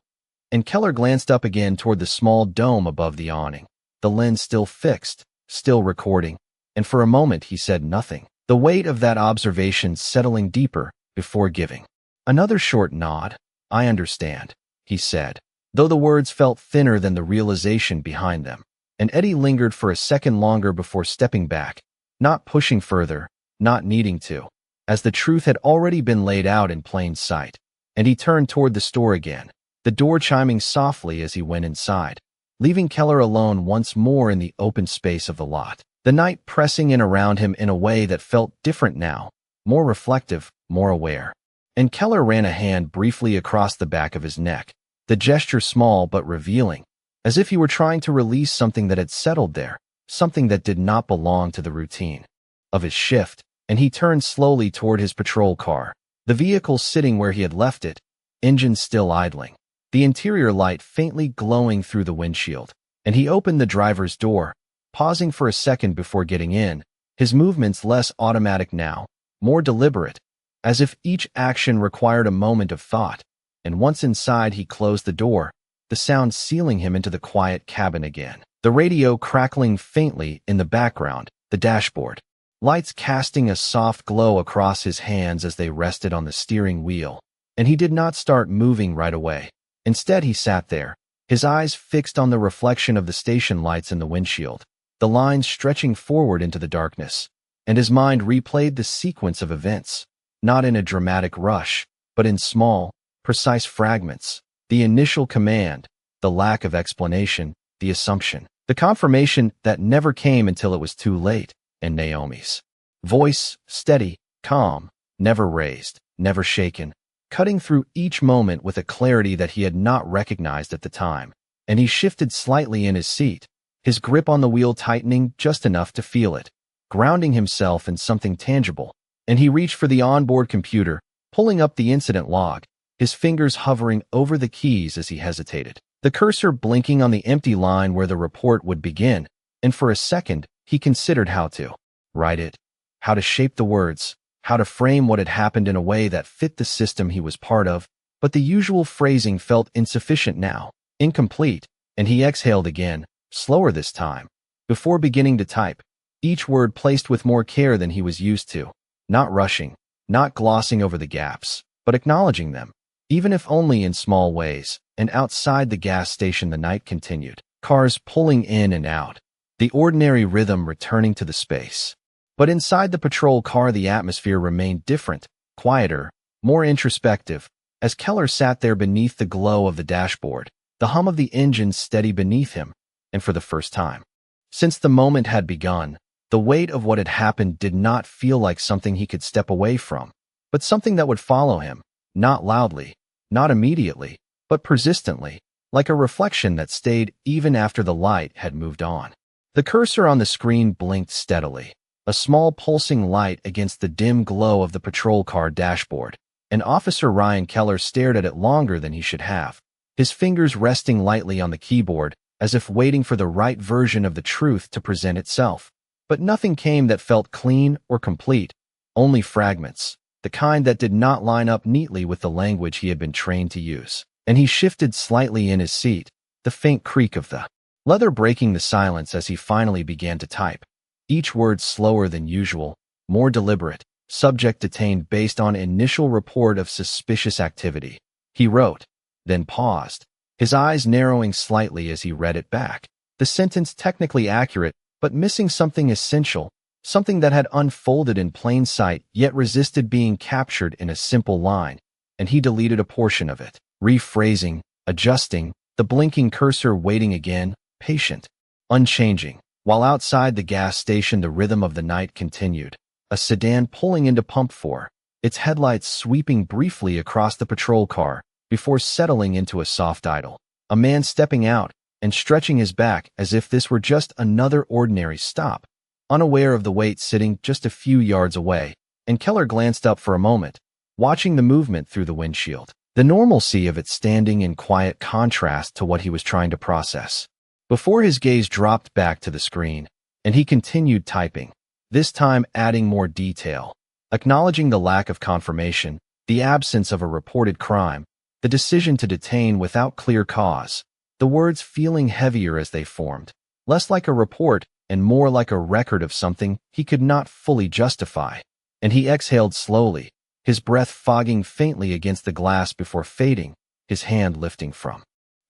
And Keller glanced up again toward the small dome above the awning, the lens still fixed, still recording, and for a moment he said nothing, the weight of that observation settling deeper before giving another short nod. "I understand," he said, though the words felt thinner than the realization behind them. And Eddie lingered for a second longer before stepping back, not pushing further, not needing to, as the truth had already been laid out in plain sight. And he turned toward the store again, the door chiming softly as he went inside, leaving Keller alone once more in the open space of the lot, the night pressing in around him in a way that felt different now, more reflective, more aware. And Keller ran a hand briefly across the back of his neck, the gesture small but revealing, as if he were trying to release something that had settled there, something that did not belong to the routine of his shift. And he turned slowly toward his patrol car, the vehicle sitting where he had left it, engine still idling, the interior light faintly glowing through the windshield. And he opened the driver's door, pausing for a second before getting in, his movements less automatic now, more deliberate, as if each action required a moment of thought, and once inside he closed the door, the sound sealing him into the quiet cabin again. The radio crackling faintly in the background, the dashboard, lights casting a soft glow across his hands as they rested on the steering wheel. And he did not start moving right away. Instead, he sat there, his eyes fixed on the reflection of the station lights in the windshield, the lines stretching forward into the darkness, and his mind replayed the sequence of events, not in a dramatic rush, but in small, precise fragments. The initial command, the lack of explanation, the assumption, the confirmation that never came until it was too late, and Naomi's voice, steady, calm, never raised, never shaken, cutting through each moment with a clarity that he had not recognized at the time. And he shifted slightly in his seat, his grip on the wheel tightening just enough to feel it, grounding himself in something tangible. And he reached for the onboard computer, pulling up the incident log, his fingers hovering over the keys as he hesitated, the cursor blinking on the empty line where the report would begin. And for a second, he considered how to write it, how to shape the words, how to frame what had happened in a way that fit the system he was part of. But the usual phrasing felt insufficient now, incomplete, and he exhaled again, slower this time, before beginning to type, each word placed with more care than he was used to, not rushing, not glossing over the gaps, but acknowledging them, even if only in small ways. And outside the gas station the night continued, cars pulling in and out, the ordinary rhythm returning to the space. But inside the patrol car the atmosphere remained different, quieter, more introspective, as Keller sat there beneath the glow of the dashboard, the hum of the engine steady beneath him. And for the first time since the moment had begun, the weight of what had happened did not feel like something he could step away from, but something that would follow him, not loudly, not immediately, but persistently, like a reflection that stayed even after the light had moved on. The cursor on the screen blinked steadily, a small pulsing light against the dim glow of the patrol car dashboard, and Officer Ryan Keller stared at it longer than he should have, his fingers resting lightly on the keyboard, as if waiting for the right version of the truth to present itself. But nothing came that felt clean or complete, only fragments, the kind that did not line up neatly with the language he had been trained to use. And he shifted slightly in his seat, the faint creak of the leather breaking the silence as he finally began to type, each word slower than usual, more deliberate, subject detained based on initial report of suspicious activity. He wrote, then paused, his eyes narrowing slightly as he read it back, the sentence technically accurate, but missing something essential, something that had unfolded in plain sight yet resisted being captured in a simple line, and he deleted a portion of it, rephrasing, adjusting, the blinking cursor waiting again, patient, unchanging. While outside the gas station the rhythm of the night continued, a sedan pulling into Pump 4, its headlights sweeping briefly across the patrol car before settling into a soft idle. A man stepping out and stretching his back as if this were just another ordinary stop, unaware of the weight sitting just a few yards away, and Keller glanced up for a moment, watching the movement through the windshield, the normalcy of it standing in quiet contrast to what he was trying to process. Before his gaze dropped back to the screen, and he continued typing, this time adding more detail, acknowledging the lack of confirmation, the absence of a reported crime, the decision to detain without clear cause, the words feeling heavier as they formed, less like a report and more like a record of something he could not fully justify. And he exhaled slowly, his breath fogging faintly against the glass before fading, his hand lifting from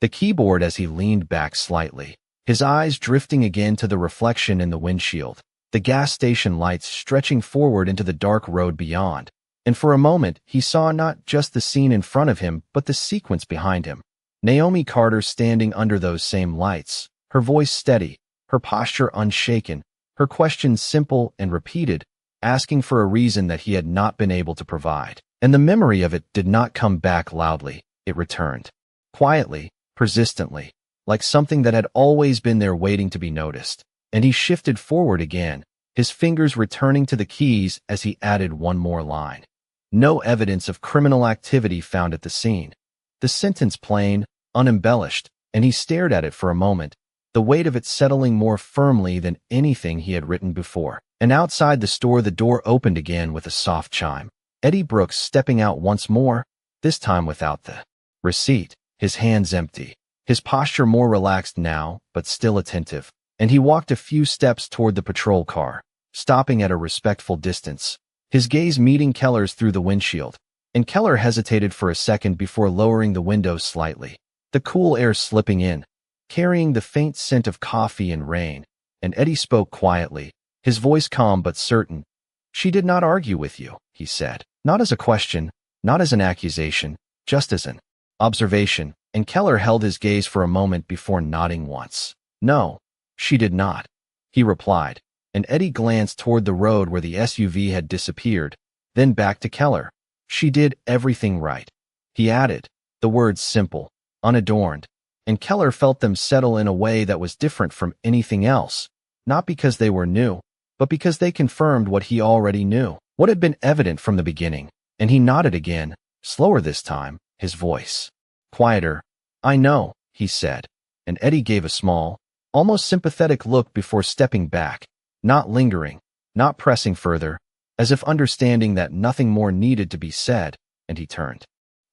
the keyboard as he leaned back slightly, his eyes drifting again to the reflection in the windshield, the gas station lights stretching forward into the dark road beyond. And for a moment, he saw not just the scene in front of him, but the sequence behind him. Naomi Carter standing under those same lights, her voice steady, her posture unshaken, her questions simple and repeated, asking for a reason that he had not been able to provide. And the memory of it did not come back loudly, it returned. Quietly, persistently, like something that had always been there waiting to be noticed. And he shifted forward again, his fingers returning to the keys as he added one more line. No evidence of criminal activity found at the scene. The sentence plain, unembellished, and he stared at it for a moment, the weight of it settling more firmly than anything he had written before. And outside the store, the door opened again with a soft chime. Eddie Brooks stepping out once more, this time without the receipt, his hands empty, his posture more relaxed now, but still attentive. And he walked a few steps toward the patrol car, stopping at a respectful distance, his gaze meeting Keller's through the windshield. And Keller hesitated for a second before lowering the window slightly, the cool air slipping in, carrying the faint scent of coffee and rain. And Eddie spoke quietly, his voice calm but certain. "She did not argue with you," he said. Not as a question, not as an accusation, just as an observation. And Keller held his gaze for a moment before nodding once. "No, she did not," he replied. And Eddie glanced toward the road where the SUV had disappeared, then back to Keller. "She did everything right," he added, the words simple, unadorned. And Keller felt them settle in a way that was different from anything else, not because they were new, but because they confirmed what he already knew, what had been evident from the beginning. And he nodded again, slower this time, his voice quieter. "I know," he said. And Eddie gave a small, almost sympathetic look before stepping back, not lingering, not pressing further, as if understanding that nothing more needed to be said. And he turned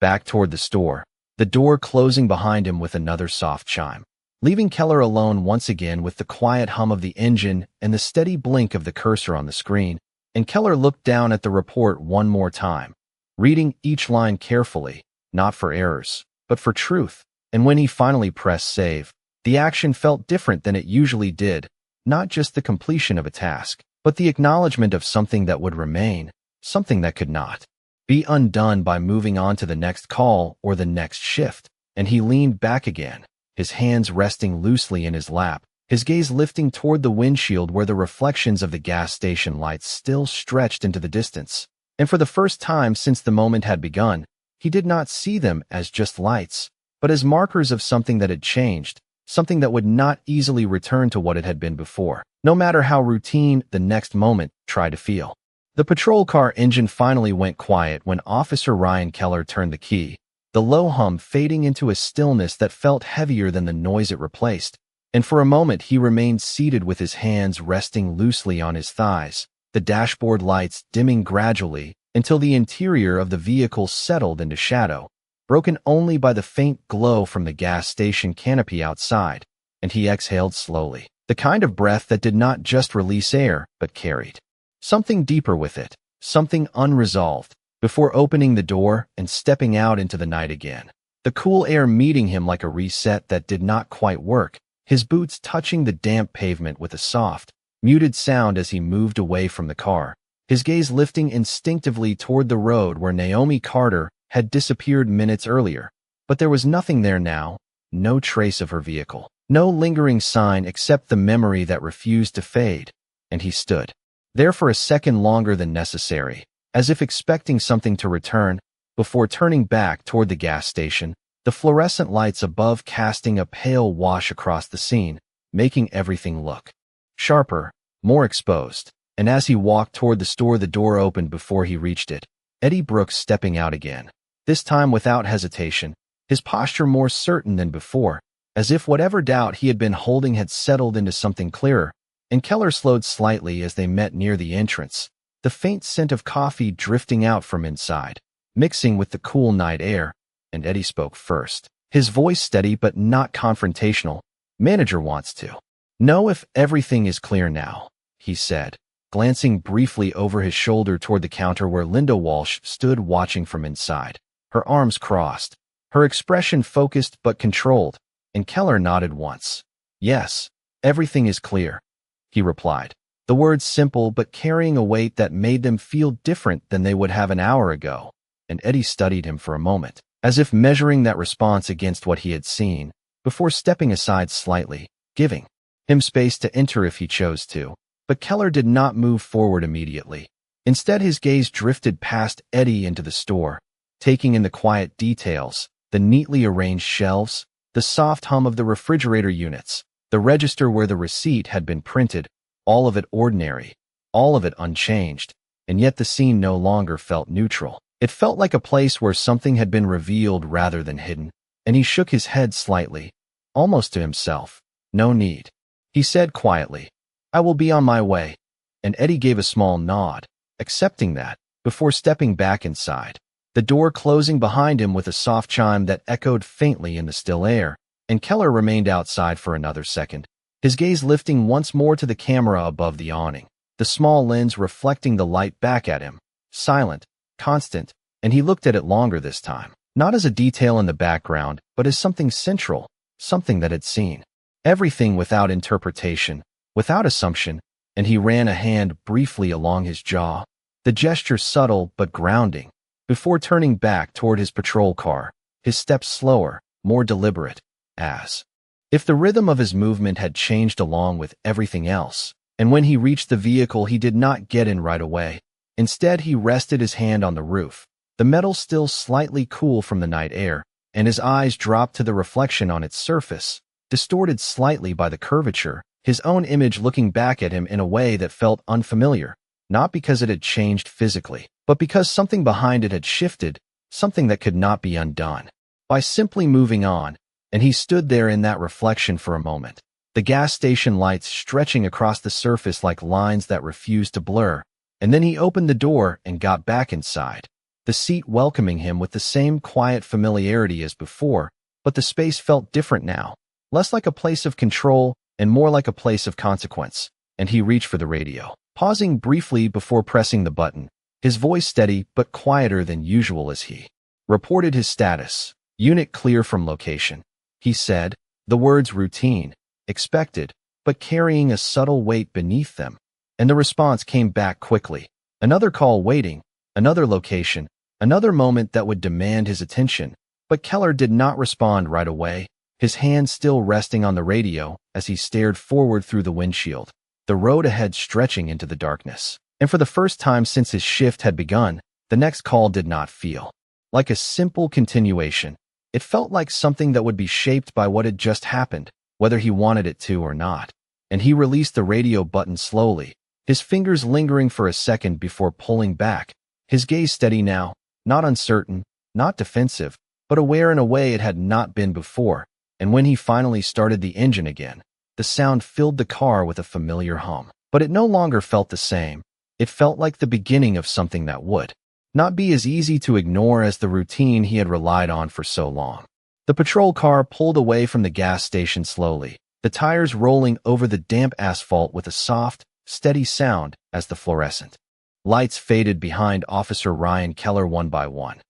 back toward the store, the door closing behind him with another soft chime, leaving Keller alone once again with the quiet hum of the engine and the steady blink of the cursor on the screen. And Keller looked down at the report one more time, reading each line carefully, not for errors, but for truth. And when he finally pressed save, the action felt different than it usually did, not just the completion of a task, but the acknowledgement of something that would remain, something that could not be undone by moving on to the next call or the next shift. And he leaned back again, his hands resting loosely in his lap, his gaze lifting toward the windshield where the reflections of the gas station lights still stretched into the distance. And for the first time since the moment had begun, he did not see them as just lights, but as markers of something that had changed, something that would not easily return to what it had been before, no matter how routine the next moment tried to feel. The patrol car engine finally went quiet when Officer Ryan Keller turned the key, the low hum fading into a stillness that felt heavier than the noise it replaced. And for a moment he remained seated with his hands resting loosely on his thighs, the dashboard lights dimming gradually until the interior of the vehicle settled into shadow, broken only by the faint glow from the gas station canopy outside. And he exhaled slowly, the kind of breath that did not just release air, but carried something deeper with it, something unresolved, before opening the door and stepping out into the night again, the cool air meeting him like a reset that did not quite work, his boots touching the damp pavement with a soft, muted sound as he moved away from the car, his gaze lifting instinctively toward the road where Naomi Carter had disappeared minutes earlier. But there was nothing there now, no trace of her vehicle, no lingering sign except the memory that refused to fade. And he stood there for a second longer than necessary, as if expecting something to return, before turning back toward the gas station, the fluorescent lights above casting a pale wash across the scene, making everything look sharper, more exposed. And as he walked toward the store, the door opened before he reached it, Eddie Brooks stepping out again, this time without hesitation, his posture more certain than before, as if whatever doubt he had been holding had settled into something clearer. And Keller slowed slightly as they met near the entrance, the faint scent of coffee drifting out from inside, mixing with the cool night air. And Eddie spoke first, his voice steady but not confrontational. "Manager wants to know if everything is clear now," he said, glancing briefly over his shoulder toward the counter where Linda Walsh stood watching from inside, her arms crossed, her expression focused but controlled. And Keller nodded once. "Yes, everything is clear," he replied, the words simple but carrying a weight that made them feel different than they would have an hour ago. And Eddie studied him for a moment, as if measuring that response against what he had seen, before stepping aside slightly, giving him space to enter if he chose to. But Keller did not move forward immediately. Instead, his gaze drifted past Eddie into the store, taking in the quiet details, the neatly arranged shelves, the soft hum of the refrigerator units, the register where the receipt had been printed, all of it ordinary, all of it unchanged. And yet the scene no longer felt neutral. It felt like a place where something had been revealed rather than hidden. And he shook his head slightly, almost to himself. "No need," he said quietly. "I will be on my way." and Eddie gave a small nod, accepting that, before stepping back inside. The door closing behind him with a soft chime that echoed faintly in the still air, and Keller remained outside for another second, his gaze lifting once more to the camera above the awning, the small lens reflecting the light back at him, silent, constant, and he looked at it longer this time, not as a detail in the background, but as something central, something that had seen everything without interpretation, without assumption, and he ran a hand briefly along his jaw, the gesture subtle but grounding, before turning back toward his patrol car, his steps slower, more deliberate, as if the rhythm of his movement had changed along with everything else. And when he reached the vehicle, he did not get in right away. Instead, he rested his hand on the roof, the metal still slightly cool from the night air, and his eyes dropped to the reflection on its surface, distorted slightly by the curvature, his own image looking back at him in a way that felt unfamiliar, not because it had changed physically, but because something behind it had shifted, something that could not be undone by simply moving on. And he stood there in that reflection for a moment, the gas station lights stretching across the surface like lines that refused to blur, and then he opened the door and got back inside, the seat welcoming him with the same quiet familiarity as before, but the space felt different now, less like a place of control and more like a place of consequence, and he reached for the radio, pausing briefly before pressing the button, his voice steady but quieter than usual as he reported his status. Unit clear from location, he said, the words routine, expected, but carrying a subtle weight beneath them, and the response came back quickly. Another call waiting, another location, another moment that would demand his attention, but Keller did not respond right away, his hand still resting on the radio as he stared forward through the windshield, the road ahead stretching into the darkness. And for the first time since his shift had begun, the next call did not feel like a simple continuation. It felt like something that would be shaped by what had just happened, whether he wanted it to or not. And he released the radio button slowly, his fingers lingering for a second before pulling back, his gaze steady now, not uncertain, not defensive, but aware in a way it had not been before. And when he finally started the engine again, the sound filled the car with a familiar hum. But it no longer felt the same. It felt like the beginning of something that would not be as easy to ignore as the routine he had relied on for so long. The patrol car pulled away from the gas station slowly, the tires rolling over the damp asphalt with a soft, steady sound as the fluorescent lights faded behind Officer Ryan Keller one by one,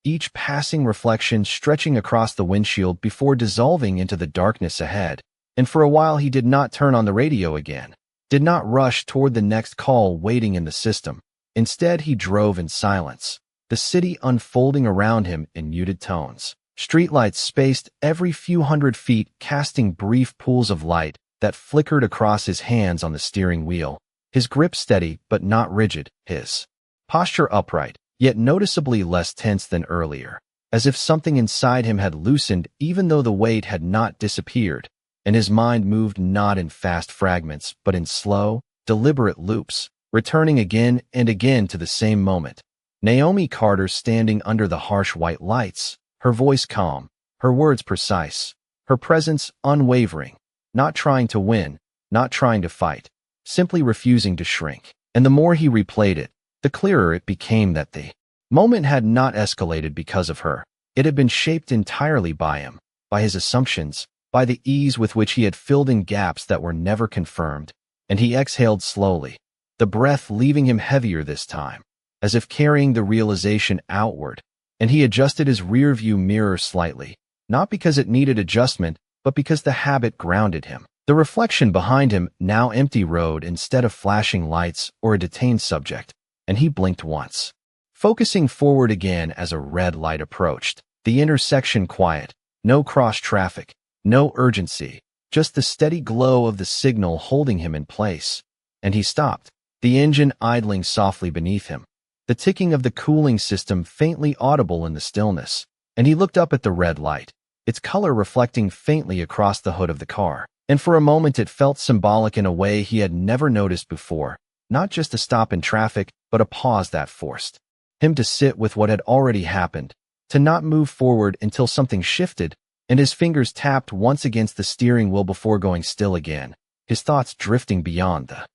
each passing reflection stretching across the windshield before dissolving into the darkness ahead. And for a while he did not turn on the radio again, did not rush toward the next call waiting in the system. Instead, he drove in silence, the city unfolding around him in muted tones. Streetlights spaced every few hundred feet, casting brief pools of light that flickered across his hands on the steering wheel, his grip steady but not rigid, his posture upright, yet noticeably less tense than earlier, as if something inside him had loosened even though the weight had not disappeared, and his mind moved not in fast fragments but in slow, deliberate loops, returning again and again to the same moment. Naomi Carter standing under the harsh white lights, her voice calm, her words precise, her presence unwavering, not trying to win, not trying to fight, simply refusing to shrink. And the more he replayed it, the clearer it became that the moment had not escalated because of her. It had been shaped entirely by him, by his assumptions, by the ease with which he had filled in gaps that were never confirmed. And he exhaled slowly, the breath leaving him heavier this time, as if carrying the realization outward, and he adjusted his rearview mirror slightly, not because it needed adjustment, but because the habit grounded him. The reflection behind him, now empty road instead of flashing lights or a detained subject, and he blinked once, focusing forward again as a red light approached. The intersection quiet, no cross traffic, no urgency, just the steady glow of the signal holding him in place. And he stopped, the engine idling softly beneath him, the ticking of the cooling system faintly audible in the stillness, and he looked up at the red light, its color reflecting faintly across the hood of the car. And for a moment it felt symbolic in a way he had never noticed before, not just a stop in traffic, but a pause that forced him to sit with what had already happened, to not move forward until something shifted, and his fingers tapped once against the steering wheel before going still again, his thoughts drifting beyond the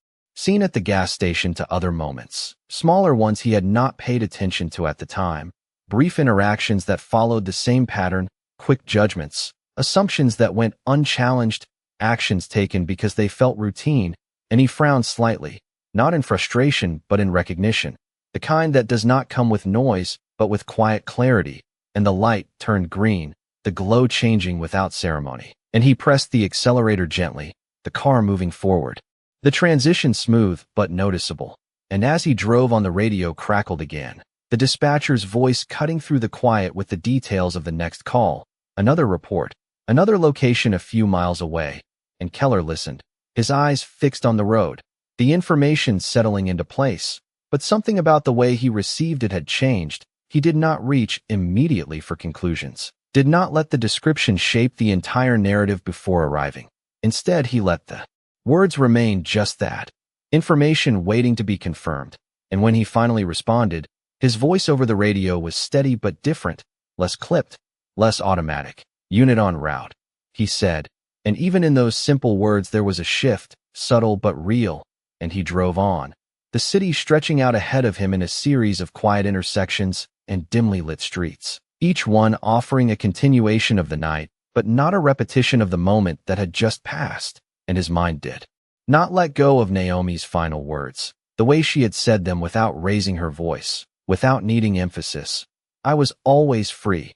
seen at the gas station to other moments, smaller ones he had not paid attention to at the time, brief interactions that followed the same pattern, quick judgments, assumptions that went unchallenged, actions taken because they felt routine, and he frowned slightly, not in frustration but in recognition, the kind that does not come with noise but with quiet clarity, and the light turned green, the glow changing without ceremony, and he pressed the accelerator gently, the car moving forward. The transition smooth but noticeable, and as he drove on the radio crackled again, the dispatcher's voice cutting through the quiet with the details of the next call, another report, another location a few miles away, and Keller listened, his eyes fixed on the road, the information settling into place, but something about the way he received it had changed. He did not reach immediately for conclusions, did not let the description shape the entire narrative before arriving. Instead, he let the words remain just that, information waiting to be confirmed, and when he finally responded, his voice over the radio was steady but different, less clipped, less automatic. Unit en route, he said, and even in those simple words there was a shift, subtle but real, and he drove on, the city stretching out ahead of him in a series of quiet intersections and dimly lit streets, each one offering a continuation of the night, but not a repetition of the moment that had just passed, and his mind did not let go of Naomi's final words, the way she had said them without raising her voice, without needing emphasis. I was always free.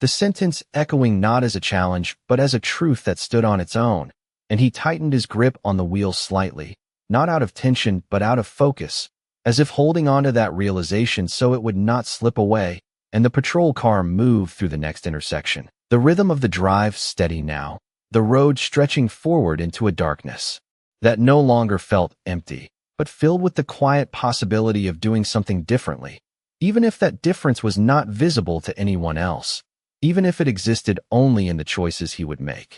The sentence echoing not as a challenge, but as a truth that stood on its own, and he tightened his grip on the wheel slightly, not out of tension but out of focus, as if holding on to that realization so it would not slip away, and the patrol car moved through the next intersection. The rhythm of the drive steady now, the road stretching forward into a darkness that no longer felt empty, but filled with the quiet possibility of doing something differently, even if that difference was not visible to anyone else, even if it existed only in the choices he would make.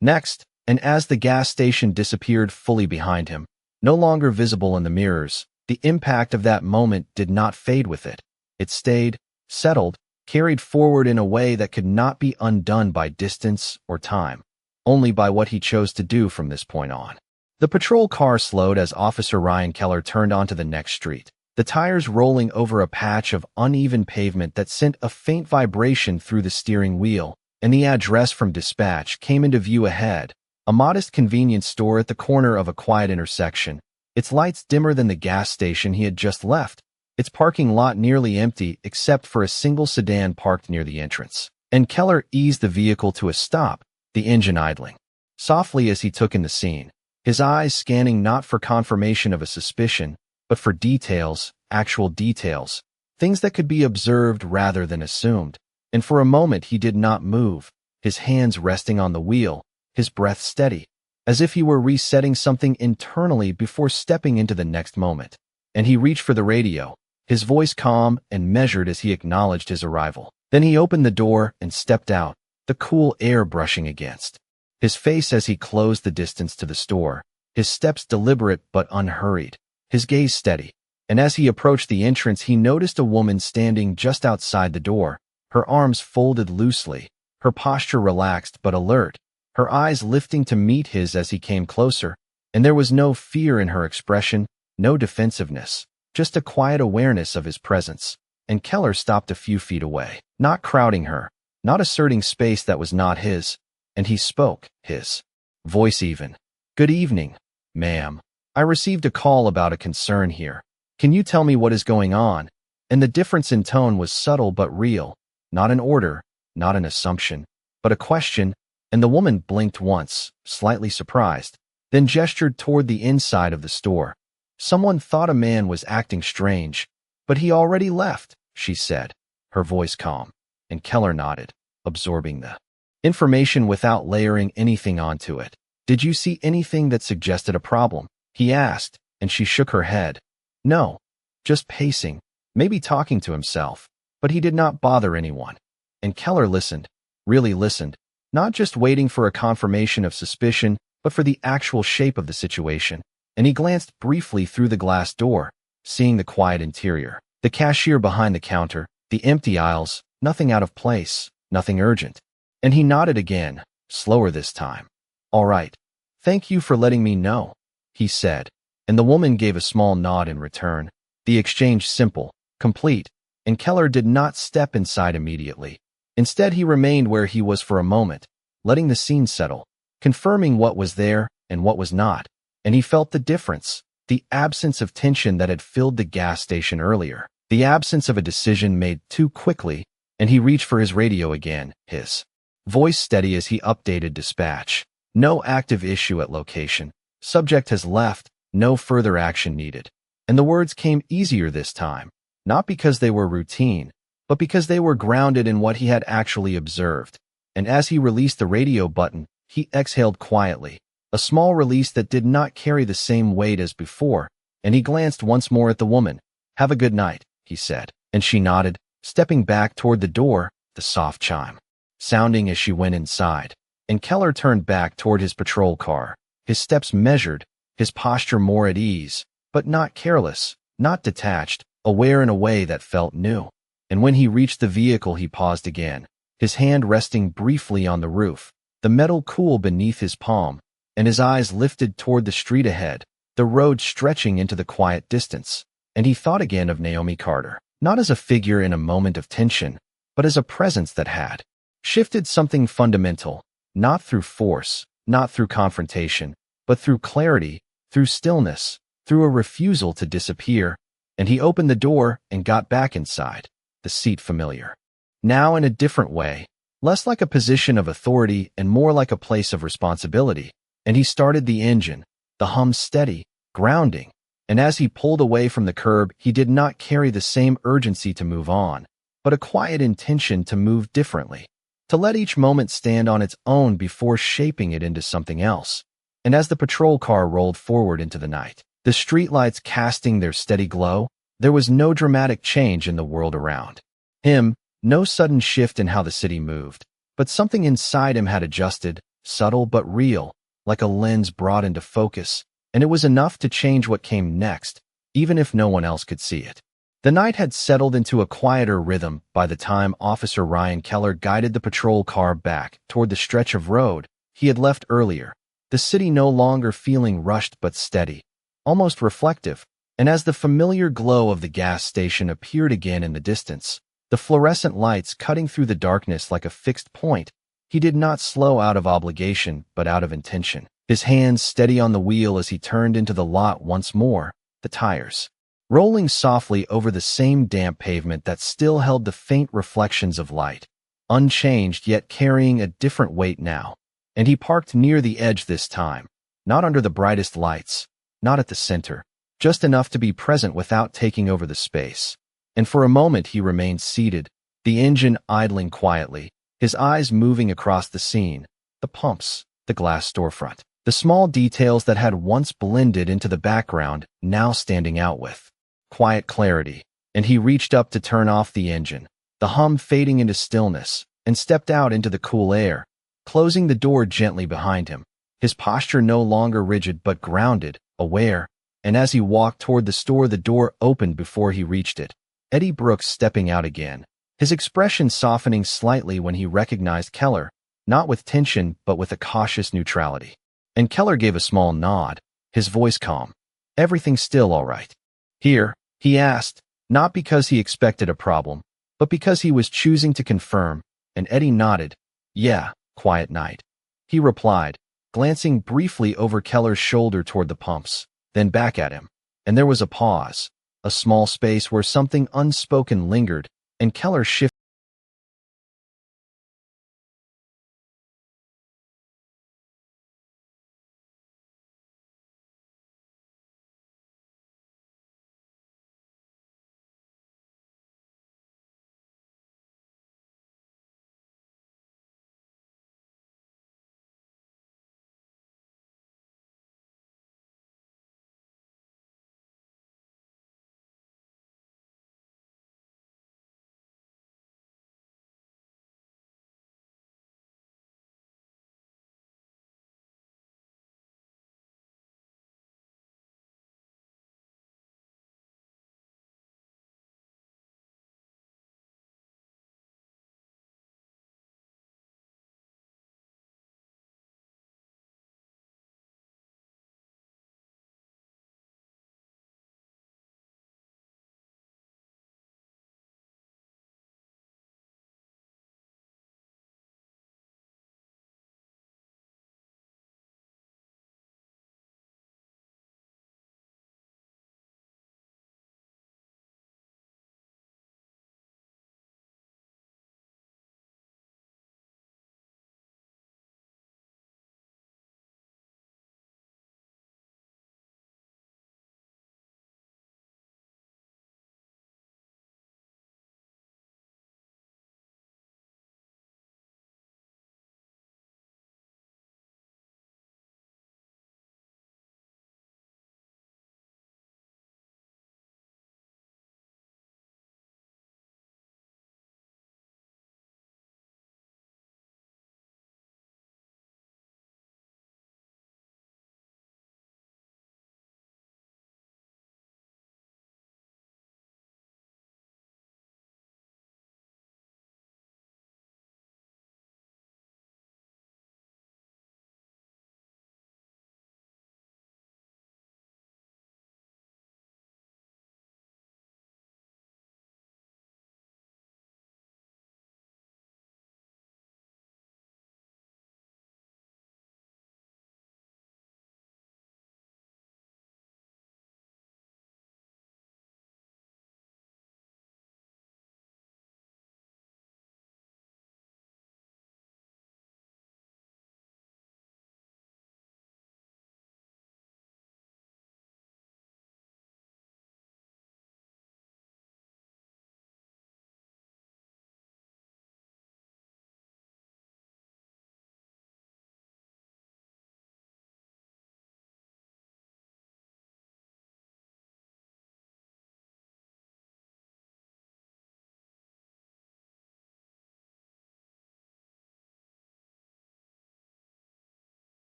Next, and as the gas station disappeared fully behind him, no longer visible in the mirrors, the impact of that moment did not fade with it. It stayed, settled, carried forward in a way that could not be undone by distance or time, only by what he chose to do from this point on. The patrol car slowed as Officer Ryan Keller turned onto the next street, the tires rolling over a patch of uneven pavement that sent a faint vibration through the steering wheel, and the address from dispatch came into view ahead, a modest convenience store at the corner of a quiet intersection, its lights dimmer than the gas station he had just left, its parking lot nearly empty except for a single sedan parked near the entrance. And Keller eased the vehicle to a stop, the engine idling softly as he took in the scene, his eyes scanning not for confirmation of a suspicion, but for details, actual details, things that could be observed rather than assumed. And for a moment he did not move, his hands resting on the wheel, his breath steady, as if he were resetting something internally before stepping into the next moment. And he reached for the radio, his voice calm and measured as he acknowledged his arrival. Then he opened the door and stepped out, the cool air brushing against his face as he closed the distance to the store, his steps deliberate but unhurried, his gaze steady. And as he approached the entrance, he noticed a woman standing just outside the door, her arms folded loosely, her posture relaxed but alert, her eyes lifting to meet his as he came closer, and there was no fear in her expression, no defensiveness, just a quiet awareness of his presence. And Keller stopped a few feet away, not crowding her, not asserting space that was not his, and he spoke, his voice even. "Good evening, ma'am. I received a call about a concern here. Can you tell me what is going on?" And the difference in tone was subtle but real, not an order, not an assumption, but a question, and the woman blinked once, slightly surprised, then gestured toward the inside of the store. "Someone thought a man was acting strange, but he already left," she said, her voice calm, and Keller nodded, absorbing the information without layering anything onto it. "Did you see anything that suggested a problem?" he asked, and she shook her head. "No, just pacing, maybe talking to himself, but he did not bother anyone." And Keller listened, really listened, not just waiting for a confirmation of suspicion, but for the actual shape of the situation. And he glanced briefly through the glass door, seeing the quiet interior, the cashier behind the counter, the empty aisles, nothing out of place, nothing urgent. And he nodded again, slower this time. "All right. Thank you for letting me know," he said, and the woman gave a small nod in return. The exchange simple, complete, and Keller did not step inside immediately. Instead, he remained where he was for a moment, letting the scene settle, confirming what was there and what was not. And he felt the difference, the absence of tension that had filled the gas station earlier, the absence of a decision made too quickly, and he reached for his radio again, his voice steady as he updated dispatch. No active issue at location. Subject has left, no further action needed. And the words came easier this time, not because they were routine, but because they were grounded in what he had actually observed. And as he released the radio button, he exhaled quietly, a small release that did not carry the same weight as before, and he glanced once more at the woman. "Have a good night," he said, and she nodded, stepping back toward the door, the soft chime sounding as she went inside. And Keller turned back toward his patrol car, his steps measured, his posture more at ease, but not careless, not detached, aware in a way that felt new. And when he reached the vehicle, he paused again, his hand resting briefly on the roof, the metal cool beneath his palm, and his eyes lifted toward the street ahead, the road stretching into the quiet distance. And he thought again of Naomi Carter, not as a figure in a moment of tension, but as a presence that had shifted something fundamental, not through force, not through confrontation, but through clarity, through stillness, through a refusal to disappear. And he opened the door and got back inside, the seat familiar. Now in a different way, less like a position of authority and more like a place of responsibility. And he started the engine, the hum steady, grounding. And as he pulled away from the curb, he did not carry the same urgency to move on, but a quiet intention to move differently, to let each moment stand on its own before shaping it into something else. And as the patrol car rolled forward into the night, the streetlights casting their steady glow, there was no dramatic change in the world around him, no sudden shift in how the city moved, but something inside him had adjusted, subtle but real, like a lens brought into focus, and it was enough to change what came next, even if no one else could see it. The night had settled into a quieter rhythm by the time Officer Ryan Keller guided the patrol car back toward the stretch of road he had left earlier, the city no longer feeling rushed but steady, almost reflective. And as the familiar glow of the gas station appeared again in the distance, the fluorescent lights cutting through the darkness like a fixed point, he did not slow out of obligation but out of intention, his hands steady on the wheel as he turned into the lot once more, the tires rolling softly over the same damp pavement that still held the faint reflections of light, unchanged yet carrying a different weight now. And he parked near the edge this time, not under the brightest lights, not at the center, just enough to be present without taking over the space. And for a moment he remained seated, the engine idling quietly, his eyes moving across the scene, the pumps, the glass storefront, the small details that had once blended into the background now standing out with quiet clarity. And he reached up to turn off the engine, the hum fading into stillness, and stepped out into the cool air, closing the door gently behind him, his posture no longer rigid but grounded, aware. And as he walked toward the store, the door opened before he reached it, Eddie Brooks stepping out again, his expression softening slightly when he recognized Keller, not with tension but with a cautious neutrality. And Keller gave a small nod, his voice calm. "Everything's still all right here?" he asked, not because he expected a problem, but because he was choosing to confirm. And Eddie nodded. "Yeah, quiet night," he replied, glancing briefly over Keller's shoulder toward the pumps, then back at him. And there was a pause, a small space where something unspoken lingered, and Keller shifted